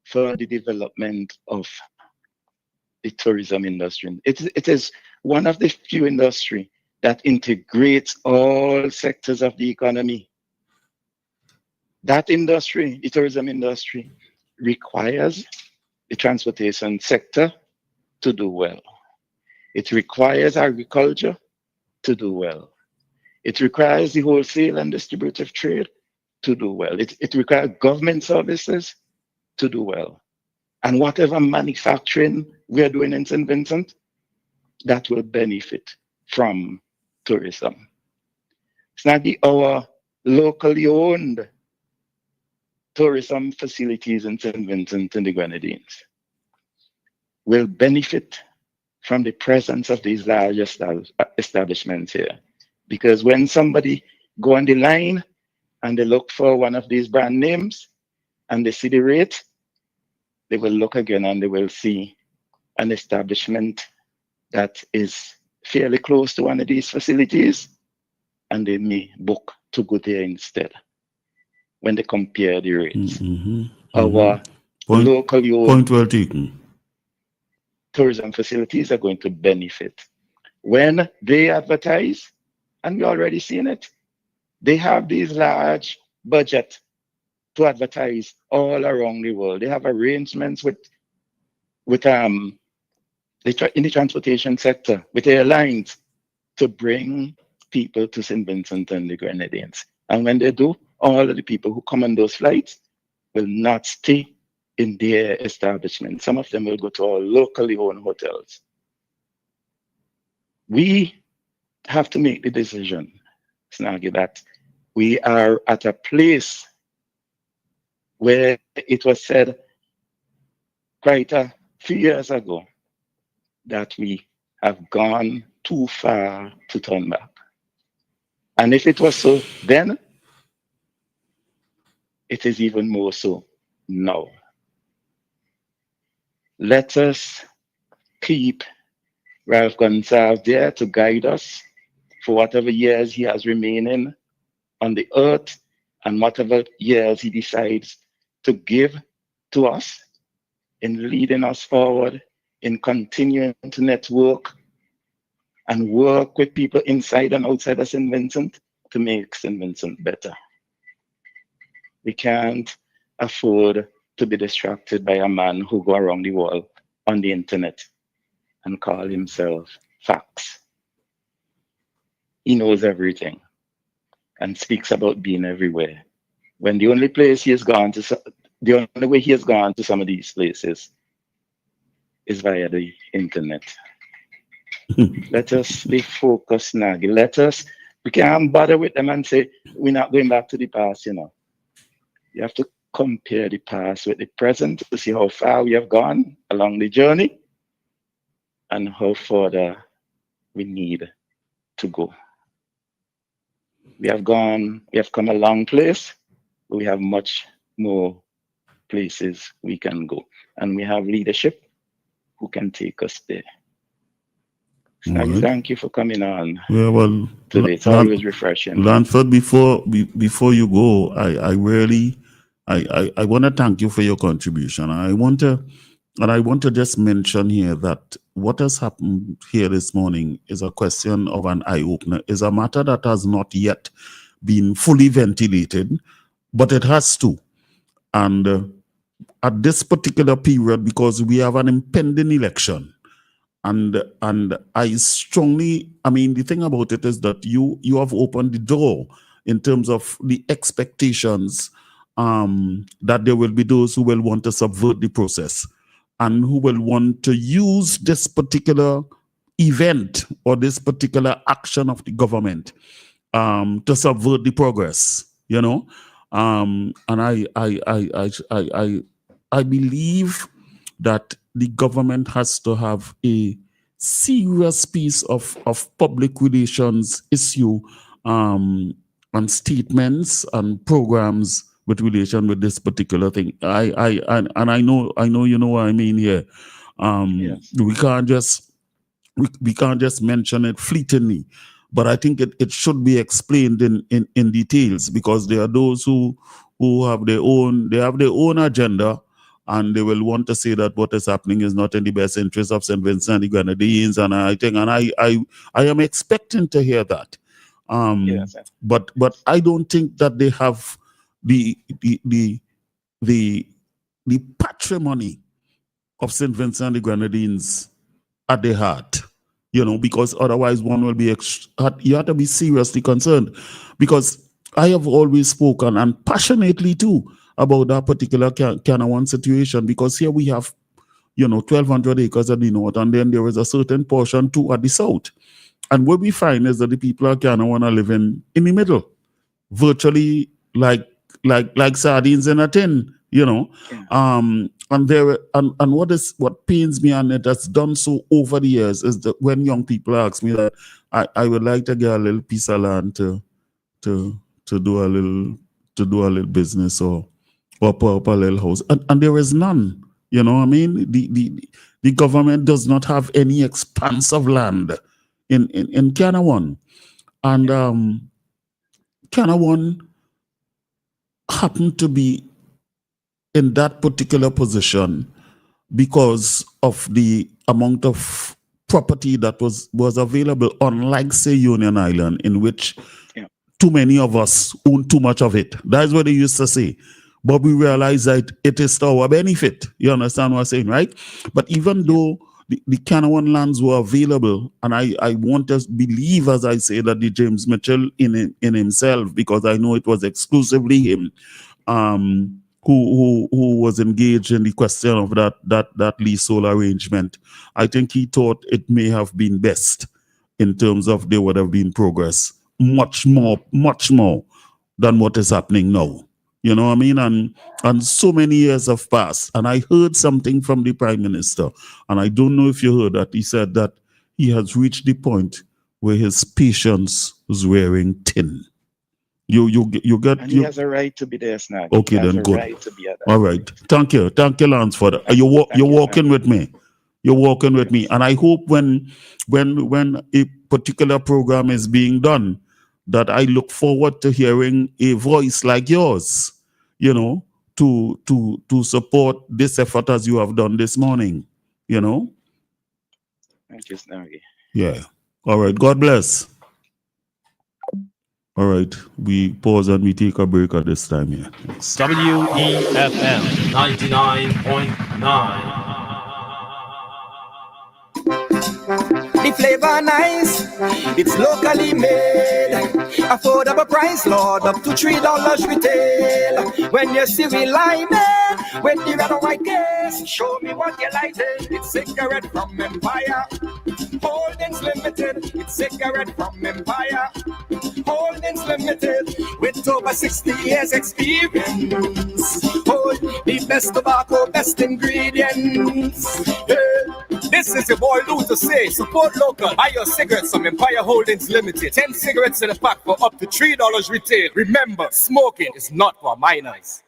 for the development of the tourism industry. It is one of the few industries that integrates all sectors of the economy. That industry, the tourism industry, requires the transportation sector to do well. It requires agriculture to do well. It requires the wholesale and distributive trade to do well. It requires government services to do well. And whatever manufacturing we are doing in St. Vincent, that will benefit from tourism. Snaggy, our locally owned tourism facilities in St. Vincent and the Grenadines will benefit from the presence of these large establishments here. Because when somebody go on the line and they look for one of these brand names and they see the rate, they will look again and they will see an establishment that is fairly close to one of these facilities, and they may book to go there instead when they compare the rates. Our locally owned well taken. tourism facilities are going to benefit when they advertise, and we're already seeing it. They have these large budget to advertise all around the world. They have arrangements with in the transportation sector with airlines to bring people to St. Vincent and the Grenadines. And when they do, all of the people who come on those flights will not stay in their establishment. Some of them will go to our locally owned hotels. We have to make the decision, Snaggy, that we are at a place where it was said quite a few years ago that we have gone too far to turn back. And if it was so then, it is even more so now. Let us keep Ralph Gonsalves there to guide us for whatever years he has remaining on the earth and whatever years he decides to give to us in leading us forward, in continuing to network and work with people inside and outside of St. Vincent to make St. Vincent better. We can't afford to be distracted by a man who go around the world on the internet and call himself Facts. He knows everything and speaks about being everywhere. When the only place he has gone to, the only way he has gone to some of these places is via the internet. Let us be focused, Nagy. We can't bother with them and say, we're not going back to the past, you know. You have to compare the past with the present to see how far we have gone along the journey and how further we need to go. We have come a long place, but we have much more places we can go. And we have leadership who can take us there. Right. Thank you for coming on. Yeah, well, today. It's always refreshing. Lanford, before you go, I really want to thank you for your contribution. I want to just mention here that what has happened here this morning is a question of an eye-opener, is a matter that has not yet been fully ventilated, but it has to. And at this particular period, because we have an impending election, and I strongly, the thing about it is that you have opened the door in terms of the expectations that there will be those who will want to subvert the process and who will want to use this particular event or this particular action of the government to subvert the progress, you know. And I believe that the government has to have a serious piece of public relations issue and statements and programs with relation with this particular thing. I know you know what I mean here. Yes. We can't just mention it fleetingly, but I think it should be explained in details, because there are those who have their own agenda, and they will want to say that what is happening is not in the best interest of St. Vincent and the Grenadines, and I am expecting to hear that. Yes. But I don't think that they have the patrimony of St. Vincent and the Grenadines at their heart, because otherwise one will be, you have to be seriously concerned, because I have always spoken, and passionately too, about that particular Canawan situation, because here we have, 1,200 acres at the north, and then there is a certain portion too at the south. And what we find is that the people of Canawan are living in the middle, virtually like sardines in a tin, Yeah. And what pains me, and it has done so over the years, is that when young people ask me that I would like to get a little piece of land to do a little business or put up a little house, and there is none. You know what I mean? The government does not have any expanse of land in Canawan, and Canawan happened to be in that particular position because of the amount of property that was available, unlike, say, Union Island, in which too many of us own too much of it. That's what they used to say. But we realize that it is to our benefit. You understand what I'm saying, right? But even though the Canawan lands were available, and I want to believe, as I say, that the James Mitchell in himself, because I know it was exclusively him, who was engaged in the question of that leasehold arrangement. I think he thought it may have been best in terms of there would have been progress, much more than what is happening now. You know what I mean? And so many years have passed, and I heard something from the Prime Minister, and I don't know if you heard that. He said that he has reached the point where his patience is wearing thin. You get. And he has a right to be there, Snagg. Okay, then good. Right to be at that. All right. Thank you, Lance, for that. You're walking with me. You're walking with me, and I hope when a particular program is being done, that I look forward to hearing a voice like yours, to support this effort as you have done this morning. Thank you, Snaggy. Yeah. All right. God bless. All right, we pause and we take a break at this time here. WEFM 99.9. The flavor nice, it's locally made. Affordable price, Lord, up to $3 retail. When you see we line it, with the red and white case, show me what you like. It's cigarette from Empire, Holdings Limited. It's cigarette from Empire, Holdings Limited. With over 60 years experience, hold the best tobacco, best ingredients. This is your boy Lou to say, support local, buy your cigarettes from Empire Holdings Limited. 10 cigarettes in a pack for up to $3 retail. Remember, smoking is not for minors.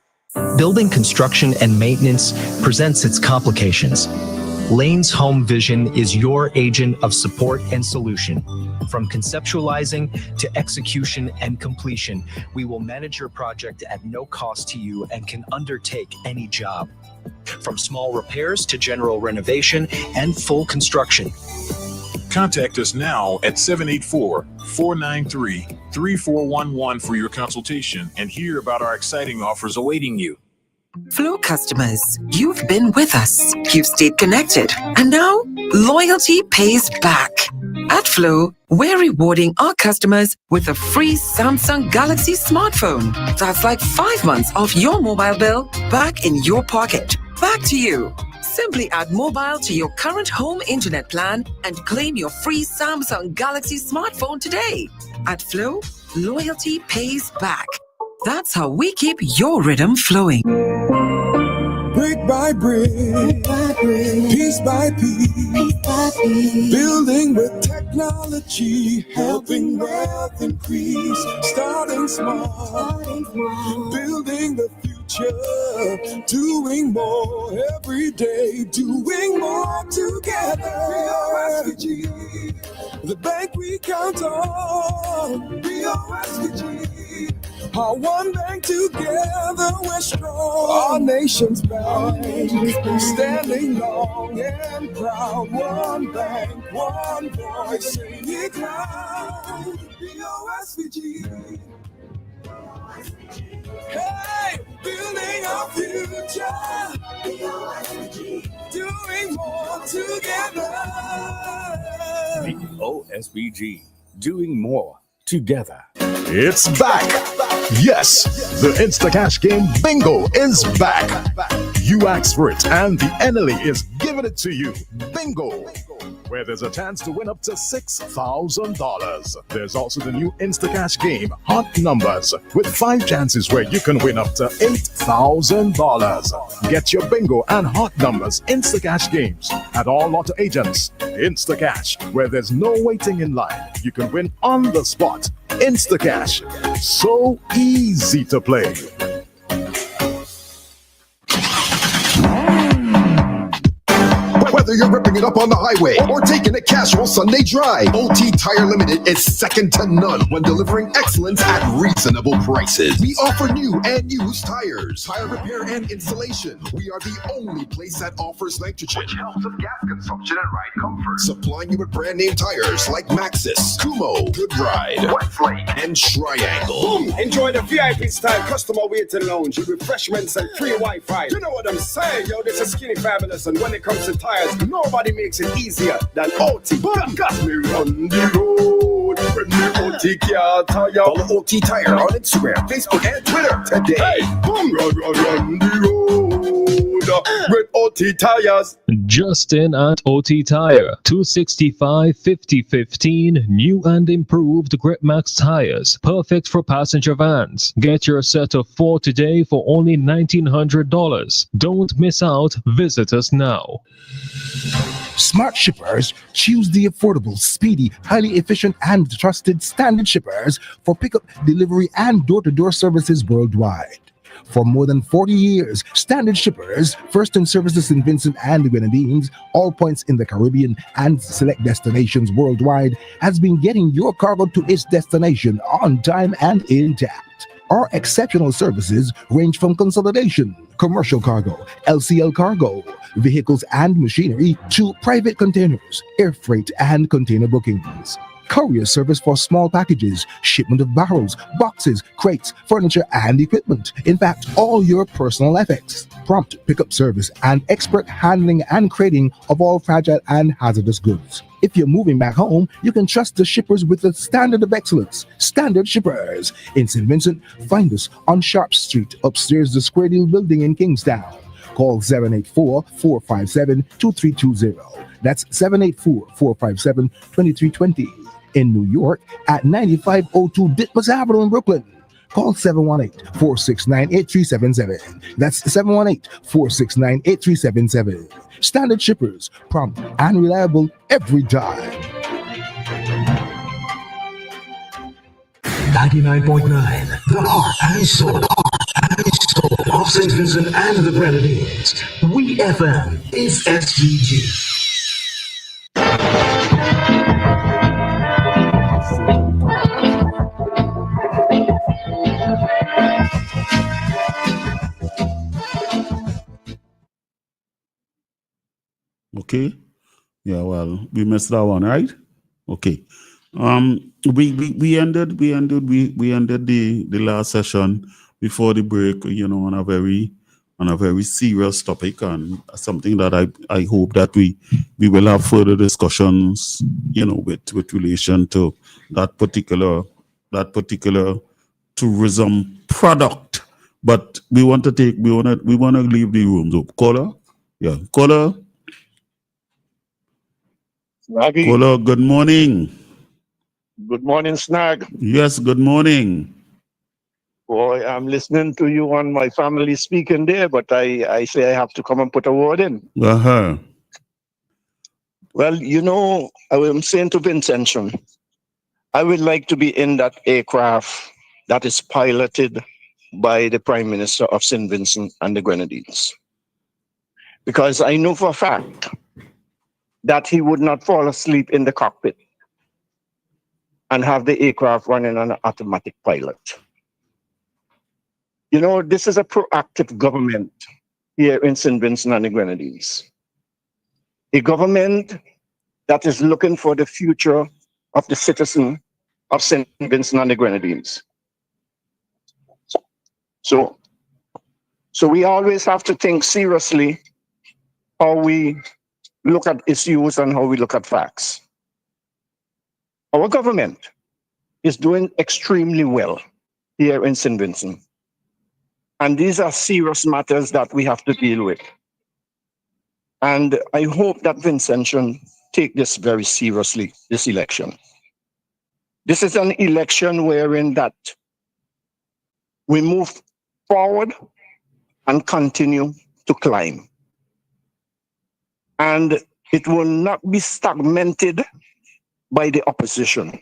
Building construction and maintenance presents its complications. Lane's Home Vision is your agent of support and solution. From conceptualizing to execution and completion, we will manage your project at no cost to you and can undertake any job. From small repairs to general renovation and full construction. Contact us now at 784-493-3411 for your consultation and hear about our exciting offers awaiting you. Flow customers, you've been with us. You've stayed connected. And now, loyalty pays back. At Flow, we're rewarding our customers with a free Samsung Galaxy smartphone. That's like 5 months off your mobile bill back in your pocket. Back to you. Simply add mobile to your current home internet plan and claim your free Samsung Galaxy smartphone today. At Flow, loyalty pays back. That's how we keep your rhythm flowing. Brick by brick, piece by piece, building with technology, helping wealth increase. Starting small, building the future, doing more every day, doing more together. BOSVG, the bank we count on. BOSVG. Our one bank together, we're strong. Our nation's bank, standing long and proud. One bank, one voice, sing it loud. BOSVG. Hey, building our future. BOSVG. Doing more together. BOSVG. Doing more together. It's back. Yes, the Instacash game bingo is back. You asked for it, and the NLE is giving it to you. Bingo, where there's a chance to win up to $6,000. There's also the new Instacash game, Hot Numbers, with 5 chances where you can win up to $8,000. Get your bingo and Hot Numbers Instacash games at all Lotto agents. Instacash, where there's no waiting in line. You can win on the spot. Instacash, so easy to play. Whether you're ripping it up on the highway or taking a casual Sunday drive, OT Tire Limited is second to none when delivering excellence at reasonable prices. We offer new and used tires, tire repair and installation. We are the only place that offers nitrogen, which helps with gas consumption and ride comfort. Supplying you with brand name tires like Maxxis, Kumo, Good Ride, Westlake, and Triangle. Boom! Enjoy the VIP style customer waiting lounge with refreshments and free Wi-Fi. You know what I'm saying, yo? This is Skinny Fabulous, and when it comes to tires, nobody makes it easier than OT. Got me run the road. Bring me OT tire. Follow OT Tire on Instagram, Facebook, and Twitter today. Hey, boom, run the road with OT tires. Just in at OT Tire, 265 5015 new and improved Grip Max tires, perfect for passenger vans. Get your set of 4 today for only $1,900. Don't miss out. Visit us now. Smart shippers choose the affordable, speedy, highly efficient, and trusted Standard Shippers for pickup, delivery, and door-to-door services worldwide. For more than 40 years, Standard Shippers, first in services in Vincent and the Grenadines, all points in the Caribbean, and select destinations worldwide, has been getting your cargo to its destination on time and intact. Our exceptional services range from consolidation, commercial cargo, LCL cargo, vehicles and machinery, to private containers, air freight, and container bookings. Courier service for small packages, shipment of barrels, boxes, crates, furniture, and equipment. In fact, all your personal effects. Prompt pickup service and expert handling and crating of all fragile and hazardous goods. If you're moving back home, you can trust the shippers with the standard of excellence. Standard Shippers. In St. Vincent, find us on Sharp Street, upstairs the Square Deal building in Kingstown. Call 784-457-2320. That's 784-457-2320. In New York at 9502 Ditmas Avenue in Brooklyn. Call 718-469-8377. That's 718-469-8377. Standard Shippers, prompt and reliable every time. 99.9, the heart and soul of St. Vincent and the Grenadines. WEFM is SVG. Okay. Yeah, well, we missed that one, right? Okay. We ended the last session before the break, on a very serious topic, and something that I hope that we will have further discussions, with relation to that particular tourism product. But we want to leave the room. So caller, caller. Snaggy. Caller, good morning. Good morning, Snag. Yes, good morning. Boy, I'm listening to you on my family speaking there, but I say I have to come and put a word in. Uh-huh. Well, you know, I'm saying to Vincention, I would like to be in that aircraft that is piloted by the Prime Minister of St. Vincent and the Grenadines. Because I know for a fact that he would not fall asleep in the cockpit and have the aircraft running on an automatic pilot. You know, this is a proactive government here in St. Vincent and the Grenadines. A government that is looking for the future of the citizen of St. Vincent and the Grenadines. So we always have to think seriously how we look at issues and how we look at facts. Our government is doing extremely well here in St. Vincent. And these are serious matters that we have to deal with. And I hope that Vincention take this very seriously, this election. This is an election wherein that we move forward and continue to climb. And it will not be stagnated by the opposition.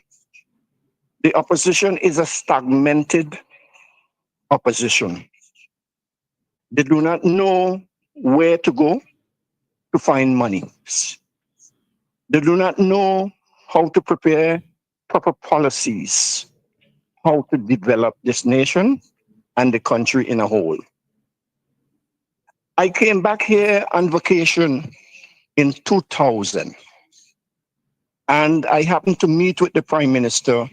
The opposition is a stagnated opposition. They do not know where to go to find money. They do not know how to prepare proper policies, how to develop this nation and the country in a whole. I came back here on vacation in 2000, and I happened to meet with the Prime Minister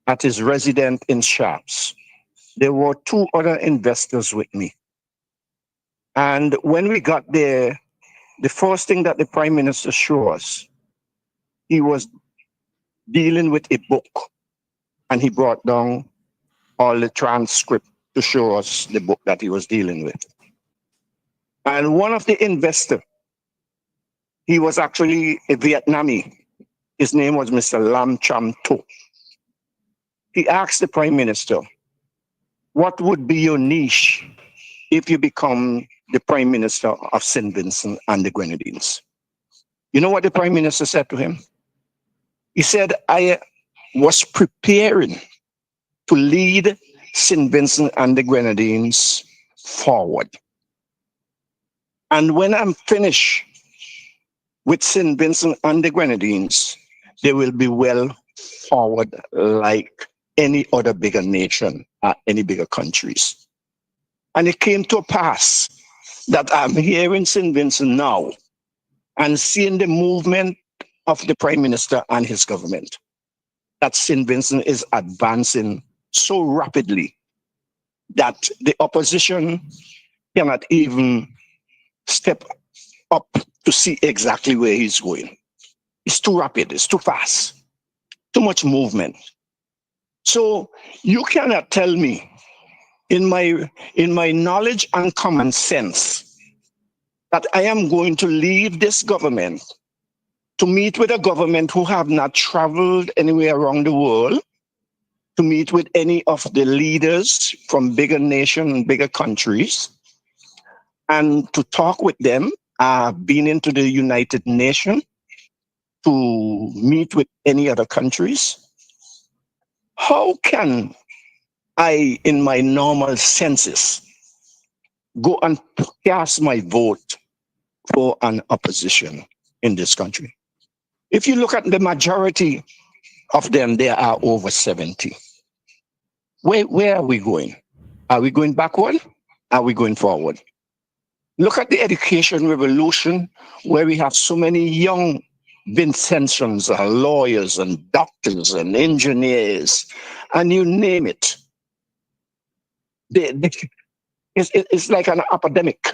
at his residence in Sharps. There were two other investors with me. And when we got there, the first thing that the Prime Minister showed us, he was dealing with a book, and he brought down all the transcript to show us the book that he was dealing with. And one of the investors, he was actually a Vietnamese. His name was Mr. Lam Cham To. He asked the Prime Minister, what would be your niche if you become the Prime Minister of St. Vincent and the Grenadines? You know what the Prime Minister said to him? He said, I was preparing to lead St. Vincent and the Grenadines forward. And when I'm finished with St. Vincent and the Grenadines, they will be well forward like any other bigger nation or any bigger countries. And it came to pass that I'm here in St. Vincent now and seeing the movement of the Prime Minister and his government, that St. Vincent is advancing so rapidly that the opposition cannot even step up to see exactly where he's going. It's too rapid, it's too fast, too much movement. So you cannot tell me in my knowledge and common sense that I am going to leave this government to meet with a government who have not traveled anywhere around the world, to meet with any of the leaders from bigger nations and bigger countries, and to talk with them. I've been into the United Nations to meet with any other countries. How can I, in my normal senses, go and cast my vote for an opposition in this country? If you look at the majority of them, they are over 70. Where are we going? Are we going backward? Are we going forward? Look at the education revolution, where we have so many young Vincentians, lawyers and doctors and engineers, and you name it. It's like an epidemic,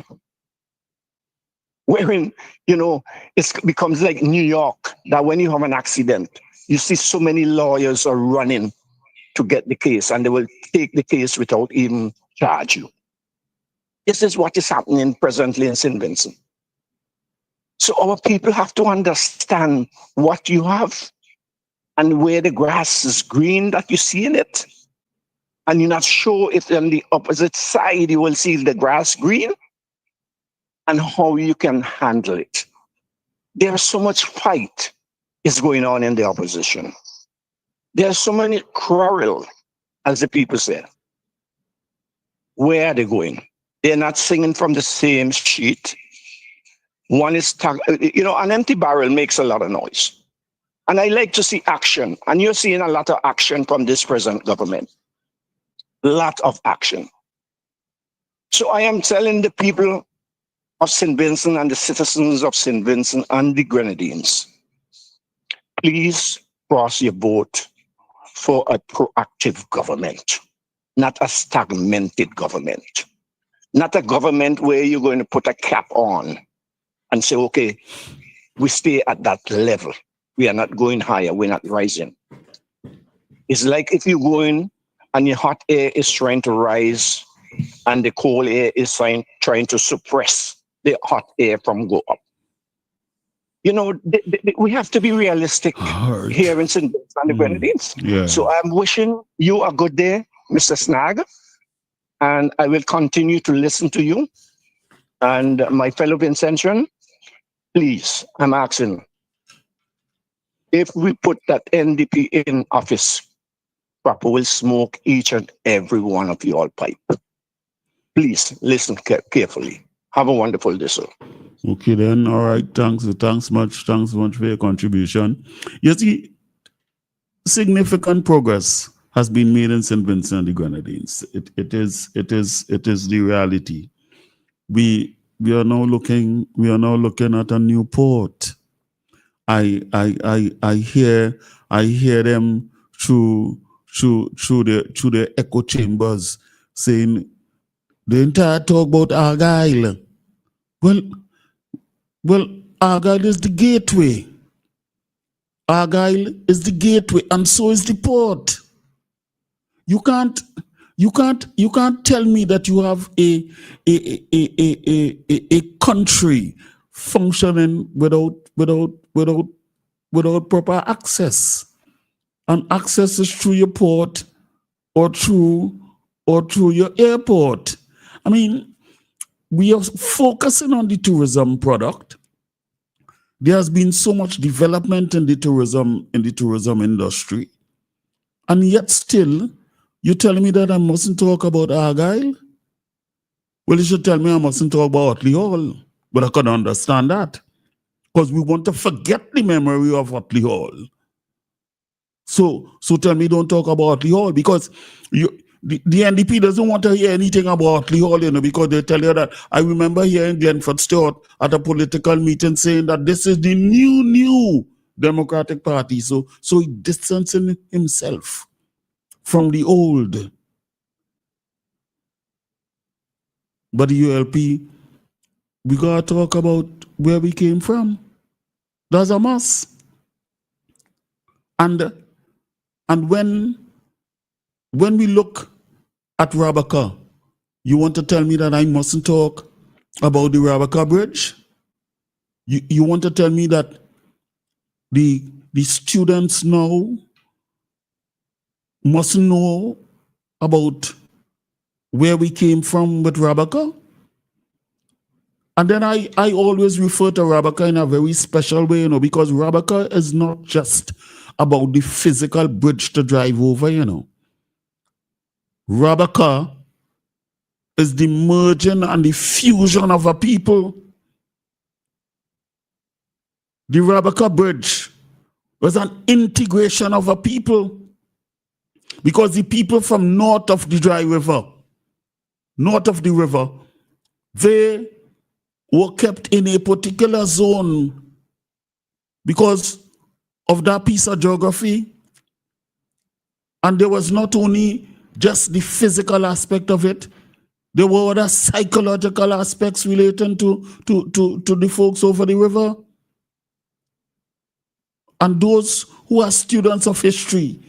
wherein, it becomes like New York, that when you have an accident, you see so many lawyers are running to get the case, and they will take the case without even charge you. This is what is happening presently in St. Vincent. So our people have to understand what you have and where the grass is green that you see in it. and you're not sure if on the opposite side you will see the grass green and how you can handle it. There's so much fight is going on in the opposition. There's so many quarrel, as the people say. Where are they going? They're not singing from the same sheet. One is, an empty barrel makes a lot of noise. And I like to see action. And you're seeing a lot of action from this present government. Lot of action. So I am telling the people of St. Vincent and the citizens of St. Vincent and the Grenadines, please cross your vote for a proactive government, not a stagnated government, not a government where you're going to put a cap on and say, okay, we stay at that level. We are not going higher. We're not rising. It's like if you're going and your hot air is trying to rise and the cold air is trying to suppress the hot air from go up. We have to be realistic here in St. Vincent and the Grenadines. Yeah. So I'm wishing you a good day, Mr. Snagg, and I will continue to listen to you. And my fellow Vincentian, please, I'm asking, if we put that NDP in office, Papa will smoke each and every one of you all pipe. Please listen carefully. Have a wonderful day, sir. Okay then, all right, thanks much for your contribution. You see, significant progress has been made in St. Vincent and the Grenadines. It is the reality. We are now looking at a new port. I hear them through the echo chambers saying the entire talk about Argyle. Well, Argyle is the gateway. Argyle is the gateway, and so is the port. You can't tell me that you have a country functioning without proper access. And access is through your port or through your airport. I mean, we are focusing on the tourism product. There has been so much development in the tourism industry, and yet still, you tell me that I mustn't talk about Argyle? Well, you should tell me I mustn't talk about Otley Hall, but I can understand that because we want to forget the memory of Otley Hall. So tell me don't talk about Otley Hall because the NDP doesn't want to hear anything about Otley Hall, because they tell you that. I remember hearing Glenford Stewart at a political meeting saying that this is the new Democratic Party. So he distancing himself from the old. But the ULP, we gotta talk about where we came from. That's a must. And when we look at Rabaka, you want to tell me that I mustn't talk about the Rabaka Bridge? You want to tell me that the students now mustn't know about where we came from with Rabaka? And then I always refer to Rabaka in a very special way, because Rabaka is not just about the physical bridge to drive over, Rabaka is the merging and the fusion of a people. The Rabaka Bridge was an integration of a people, because the people from north of the dry river, north of the river, they were kept in a particular zone because of that piece of geography. And there was not only just the physical aspect of it, there were other psychological aspects relating to the folks over the river. And those who are students of history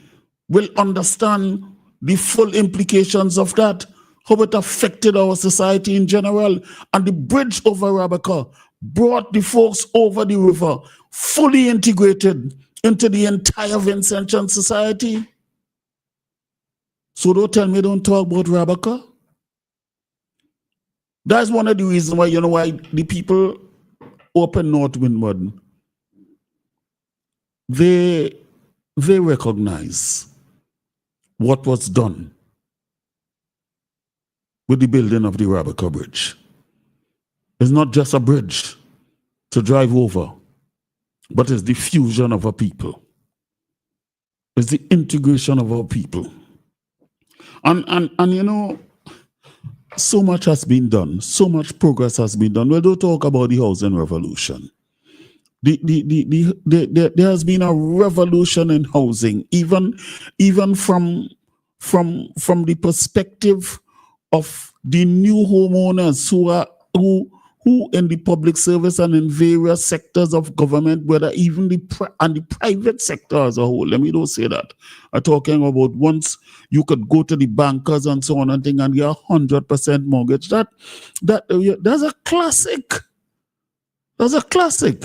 will understand the full implications of that, how it affected our society in general. And the bridge over Rabaka brought the folks over the river fully integrated into the entire Vincentian society. So don't tell me don't talk about Rebecca. That's one of the reasons why, you know, why the people open North Windward, they recognize what was done with the building of the Rebecca Bridge. It's not just a bridge to drive over, but it's the fusion of our people. It's the integration of our people. And you know, so much has been done. So much progress has been done. We don't talk about the housing revolution. There has been a revolution in housing, even from the perspective of the new homeowners who in the public service and in various sectors of government, whether even the private sector as a whole. Let me don't say that. I'm talking about once you could go to the bankers and so on and thing and get 100% mortgage. That's a classic. That's a classic.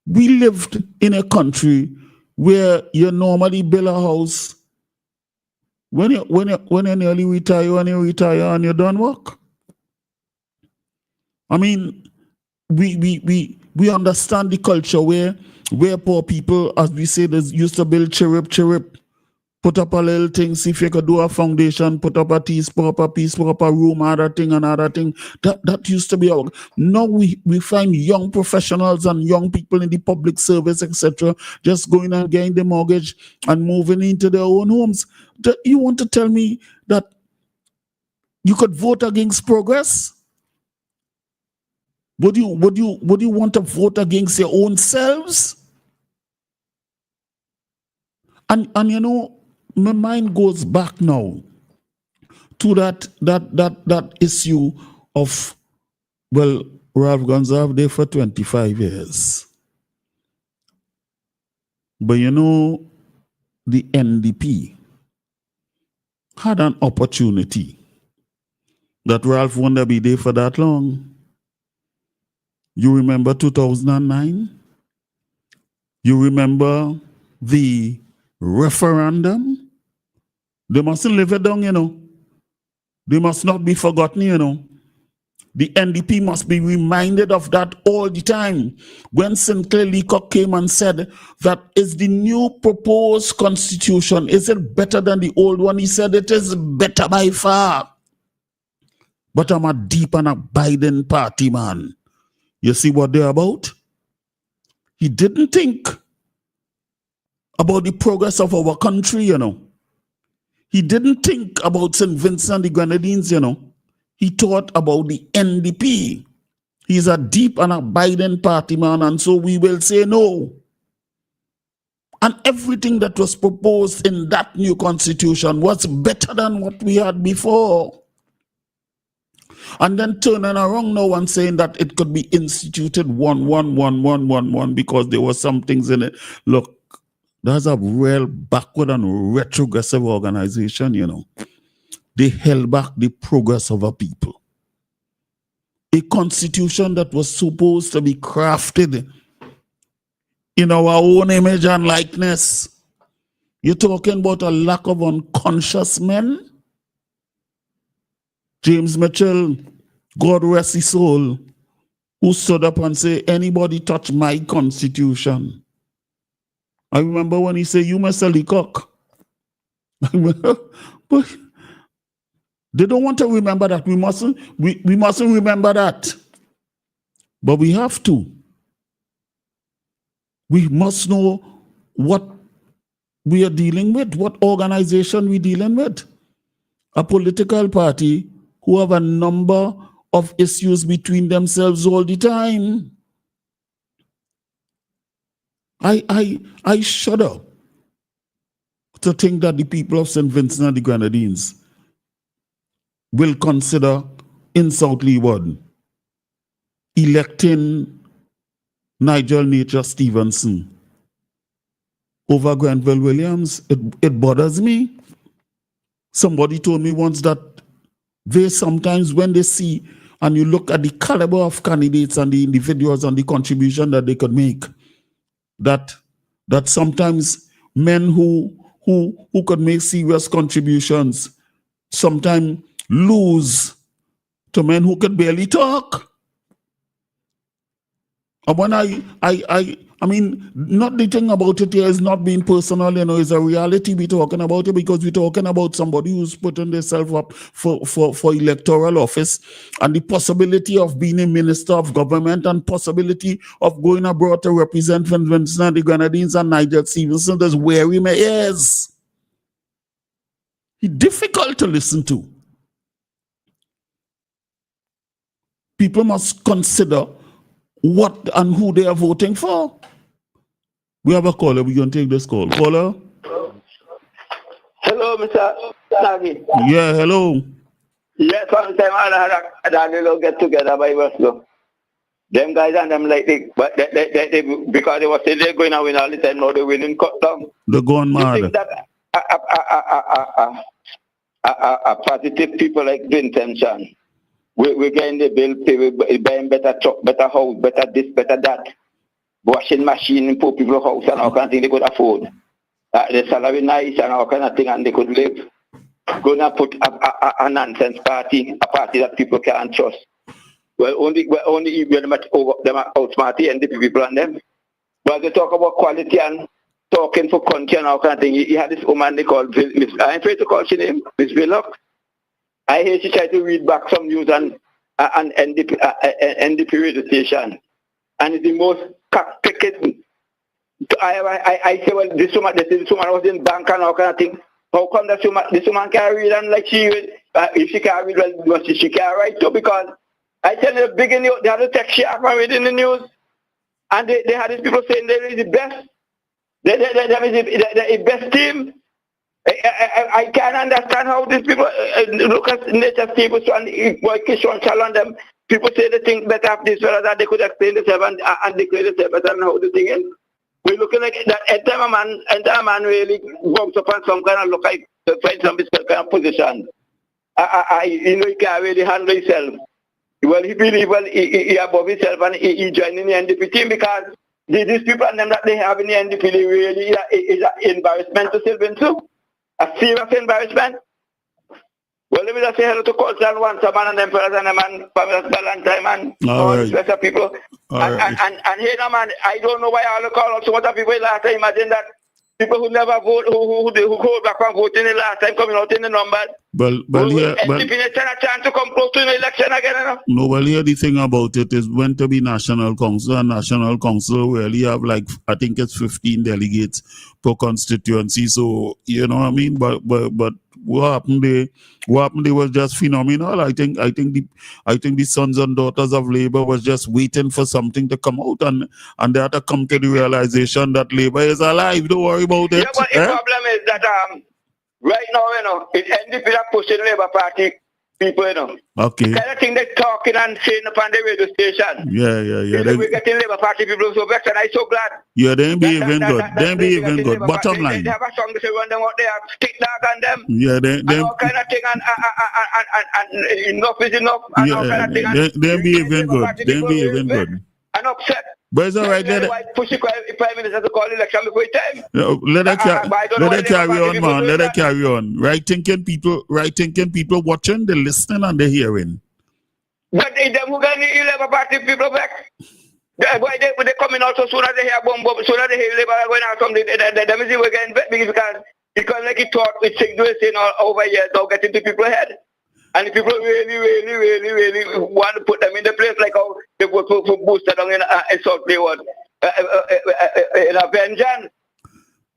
We lived in a country where you normally build a house when you nearly retire, and you don't work. I mean, we understand the culture where poor people, as we say, they used to build chirp, put up a little thing, see if you could do a foundation, put up a piece, put up a room, another thing. That used to be our. Now we find young professionals and young people in the public service, etc., just going and getting the mortgage and moving into their own homes. You want to tell me that you could vote against progress? Would you want to vote against your own selves? And you know, my mind goes back now to that issue of, well, Ralph Gonzalez there for 25 years. But you know, the NDP had an opportunity that Ralph won't be there for that long. You remember 2009? You remember the referendum? They mustn't live it down, you know. They must not be forgotten, you know. The NDP must be reminded of that all the time. When Sinclair Leacock came and said that is the new proposed constitution, is it better than the old one? He said it is better by far. But I'm a deep and abiding party man. You see what they're about? He didn't think about the progress of our country, you know. He didn't think about St. Vincent and the Grenadines, you know. He thought about the NDP. He's a deep and abiding party man, and so we will say no. And everything that was proposed in that new constitution was better than what we had before. And then turning around now and saying that it could be instituted 1-1-1-1-1-1 because there were some things in it. Look, that's a real backward and retrogressive organization, you know. They held back the progress of our people. A constitution that was supposed to be crafted in our own image and likeness. You're talking about a lack of unconscious men? James Mitchell, God rest his soul, who stood up and said, anybody touch my constitution. I remember when he said, you Mr. Leacock. But they don't want to remember that. We mustn't remember that. But we have to. We must know what we are dealing with, what organization we're dealing with. A political party who have a number of issues between themselves all the time. I shudder to think that the people of St. Vincent and the Grenadines will consider in South Leeward electing Nigel Nature Stevenson over Grenville Williams. It bothers me. Somebody told me once that they sometimes, when they see and you look at the caliber of candidates and the individuals and the contribution that they could make, that sometimes men who who could make serious contributions sometimes lose to men who could barely talk. And when I mean, not the thing about it here is not being personal, it's a reality we're talking about it, because we're talking about somebody who's putting themselves up for electoral office, and the possibility of being a minister of government, and possibility of going abroad to represent St. Vincent and the Grenadines and Nigel Stevenson is weary my ears. He's difficult to listen to. People must consider what and who they are voting for. We have a caller. We're going to take this call. Caller? Hello, Mr. Snagg. Yeah, hello. Yes, one time I had a little get together by Westlow. Them guys and them like but they because they were saying they're going to win all the time, now they're winning cut down. They're going mad. You think that a positive people like Vincent Chan, we're getting the bill, we're buying better truck, better house, better this, better that. Washing machine for people's house and all kind of thing they could afford. The salary nice and all kind of thing, and they could live. Gonna put a nonsense party, a party that people can't trust. Only them outsmarty and the people and them. But they talk about quality and talking for country and all kind of thing. He had this woman they called Miss. I'm afraid to call she name Miss Willock. I hear she tried to read back some news and NDP radio station. And it's the most complicated. I say, well, this woman was in bank and all kind of thing. How come this woman can't read and like if she can't read, well, she can't write too? Because I tell you, the beginning, they had to take shit up and read in the news. And they had these people saying they are the best. They the best team. I can't understand how these people look at nature people and Kishon challenge them. People say they think better of this well that they could explain themselves and declare themselves better than how the thing is. We're looking like that entire man really works upon some kind of look like to find some kind of position. He can't really handle himself. Well, he believe he above himself and he joining the NDP team because these people and them that they have in the NDP really is an embarrassment to Sylvan too. A serious embarrassment. Well, let me just say hello to Colton once a man and them fellas and the man, Pamela Valentine and all these rest of people. And here now, man, I don't know why all the call out so much of people last time. Imagine that people who never vote, who go back and vote in the last time coming out in the numbers. NDP stand a chance to come close to the election again, you know? No, well, here the thing about it is when to be National Council, and National Council really have like, I think it's 15 delegates per constituency. So, you know what I mean? But what happened there was just phenomenal. I think the sons and daughters of Labour was just waiting for something to come out, and they had to come to the realization that Labour is alive. Don't worry about it. Yeah, but the problem is that right now, you know, it's NDP that pushing Labour Party people, you know. Okay. The kind of thing they're talking and saying upon the radio station. Yeah. We're getting Labour Party people so vexed, and I'm so glad. Yeah, they ain't be even good. They ain't be even good. Bottom line. They have a song to say when they want, they have stick dog on them. Yeah, they all kind of thing, and enough is enough. And all kind of thing. They ain't be even good. They ain't be even good. And upset. But it's all right. Push the Prime Minister to call election before time. Let it carry on, man. Let it carry on. Right thinking people watching, they're listening and they're hearing. But them who got the Labour Party people back. They coming out so soon as they hear bomb, soon as they hear Labour going out from the music we're getting back because like he thought with saying all over here, now getting to people's head. And the people really want to put them in the place like how they go for booster down in South Baywood. In a vengeance.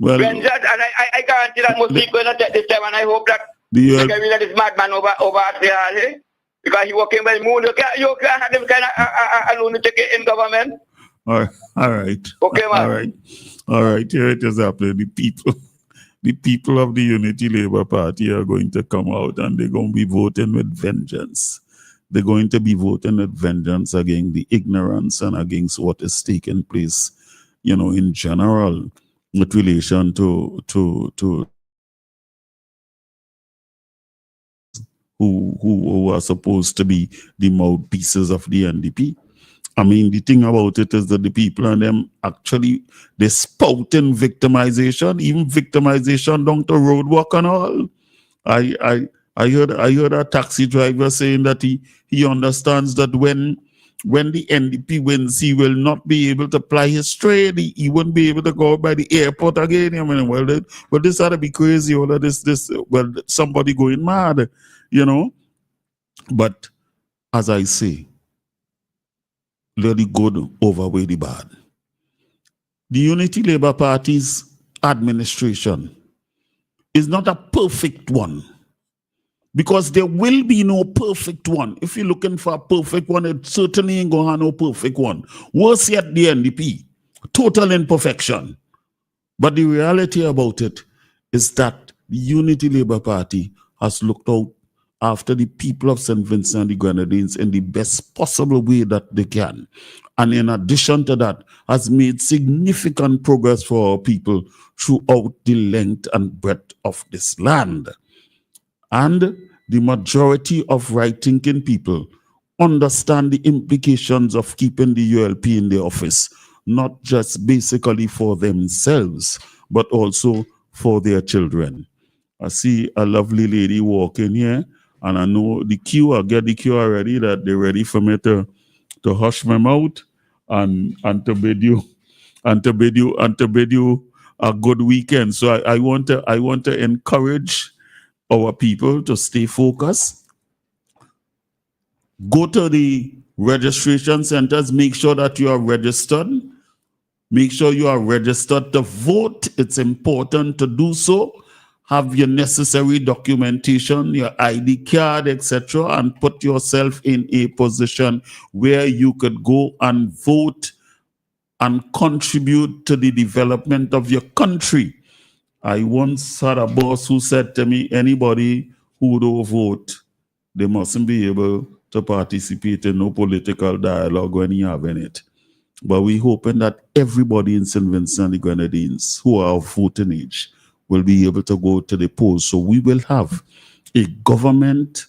Well, vengeance, and I guarantee that most people will take this time, and I hope that they can rid of this madman over there, because he working by the moon. You can't have them kind of lunatic in government. All right. Okay, man. All right. Here it is happening. The people of the Unity Labour Party are going to come out and they're going to be voting with vengeance. They're going to be voting with vengeance against the ignorance and against what is taking place, you know, in general with relation to who are supposed to be the mouthpieces of the NDP. I mean, the thing about it is that the people and them actually, they spouting victimization, even victimization down to roadwork and all. I heard a taxi driver saying that he understands that when the NDP wins, he will not be able to ply his trade. He won't be able to go out by the airport again. I mean, well, this ought to be crazy. Or somebody going mad, you know. But as I say, let the good outweigh the bad. The Unity Labour Party's administration is not a perfect one, because there will be no perfect one. If you're looking for a perfect one, it certainly ain't gonna have no perfect one. Worse yet, the NDP, total imperfection. But the reality about it is that the Unity Labour Party has looked out after the people of St. Vincent and the Grenadines in the best possible way that they can. And in addition to that, has made significant progress for our people throughout the length and breadth of this land. And the majority of right-thinking people understand the implications of keeping the ULP in the office, not just basically for themselves, but also for their children. I see a lovely lady walking here, and I know the queue, I get the queue already, that they're ready for me to hush my mouth and to bid you a good weekend. So I want to encourage our people to stay focused. Go to the registration centers, make sure that you are registered. Make sure you are registered to vote. It's important to do so. Have your necessary documentation, your ID card, etc., and put yourself in a position where you could go and vote and contribute to the development of your country. I once had a boss who said to me, anybody who don't vote, they mustn't be able to participate in no political dialogue when you have in it. But we're hoping that everybody in St. Vincent and the Grenadines who are of voting age will be able to go to the polls. So we will have a government,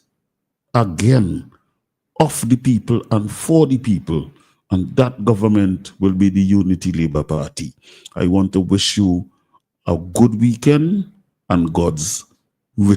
again, of the people and for the people. And that government will be the Unity Labour Party. I want to wish you a good weekend and God's rich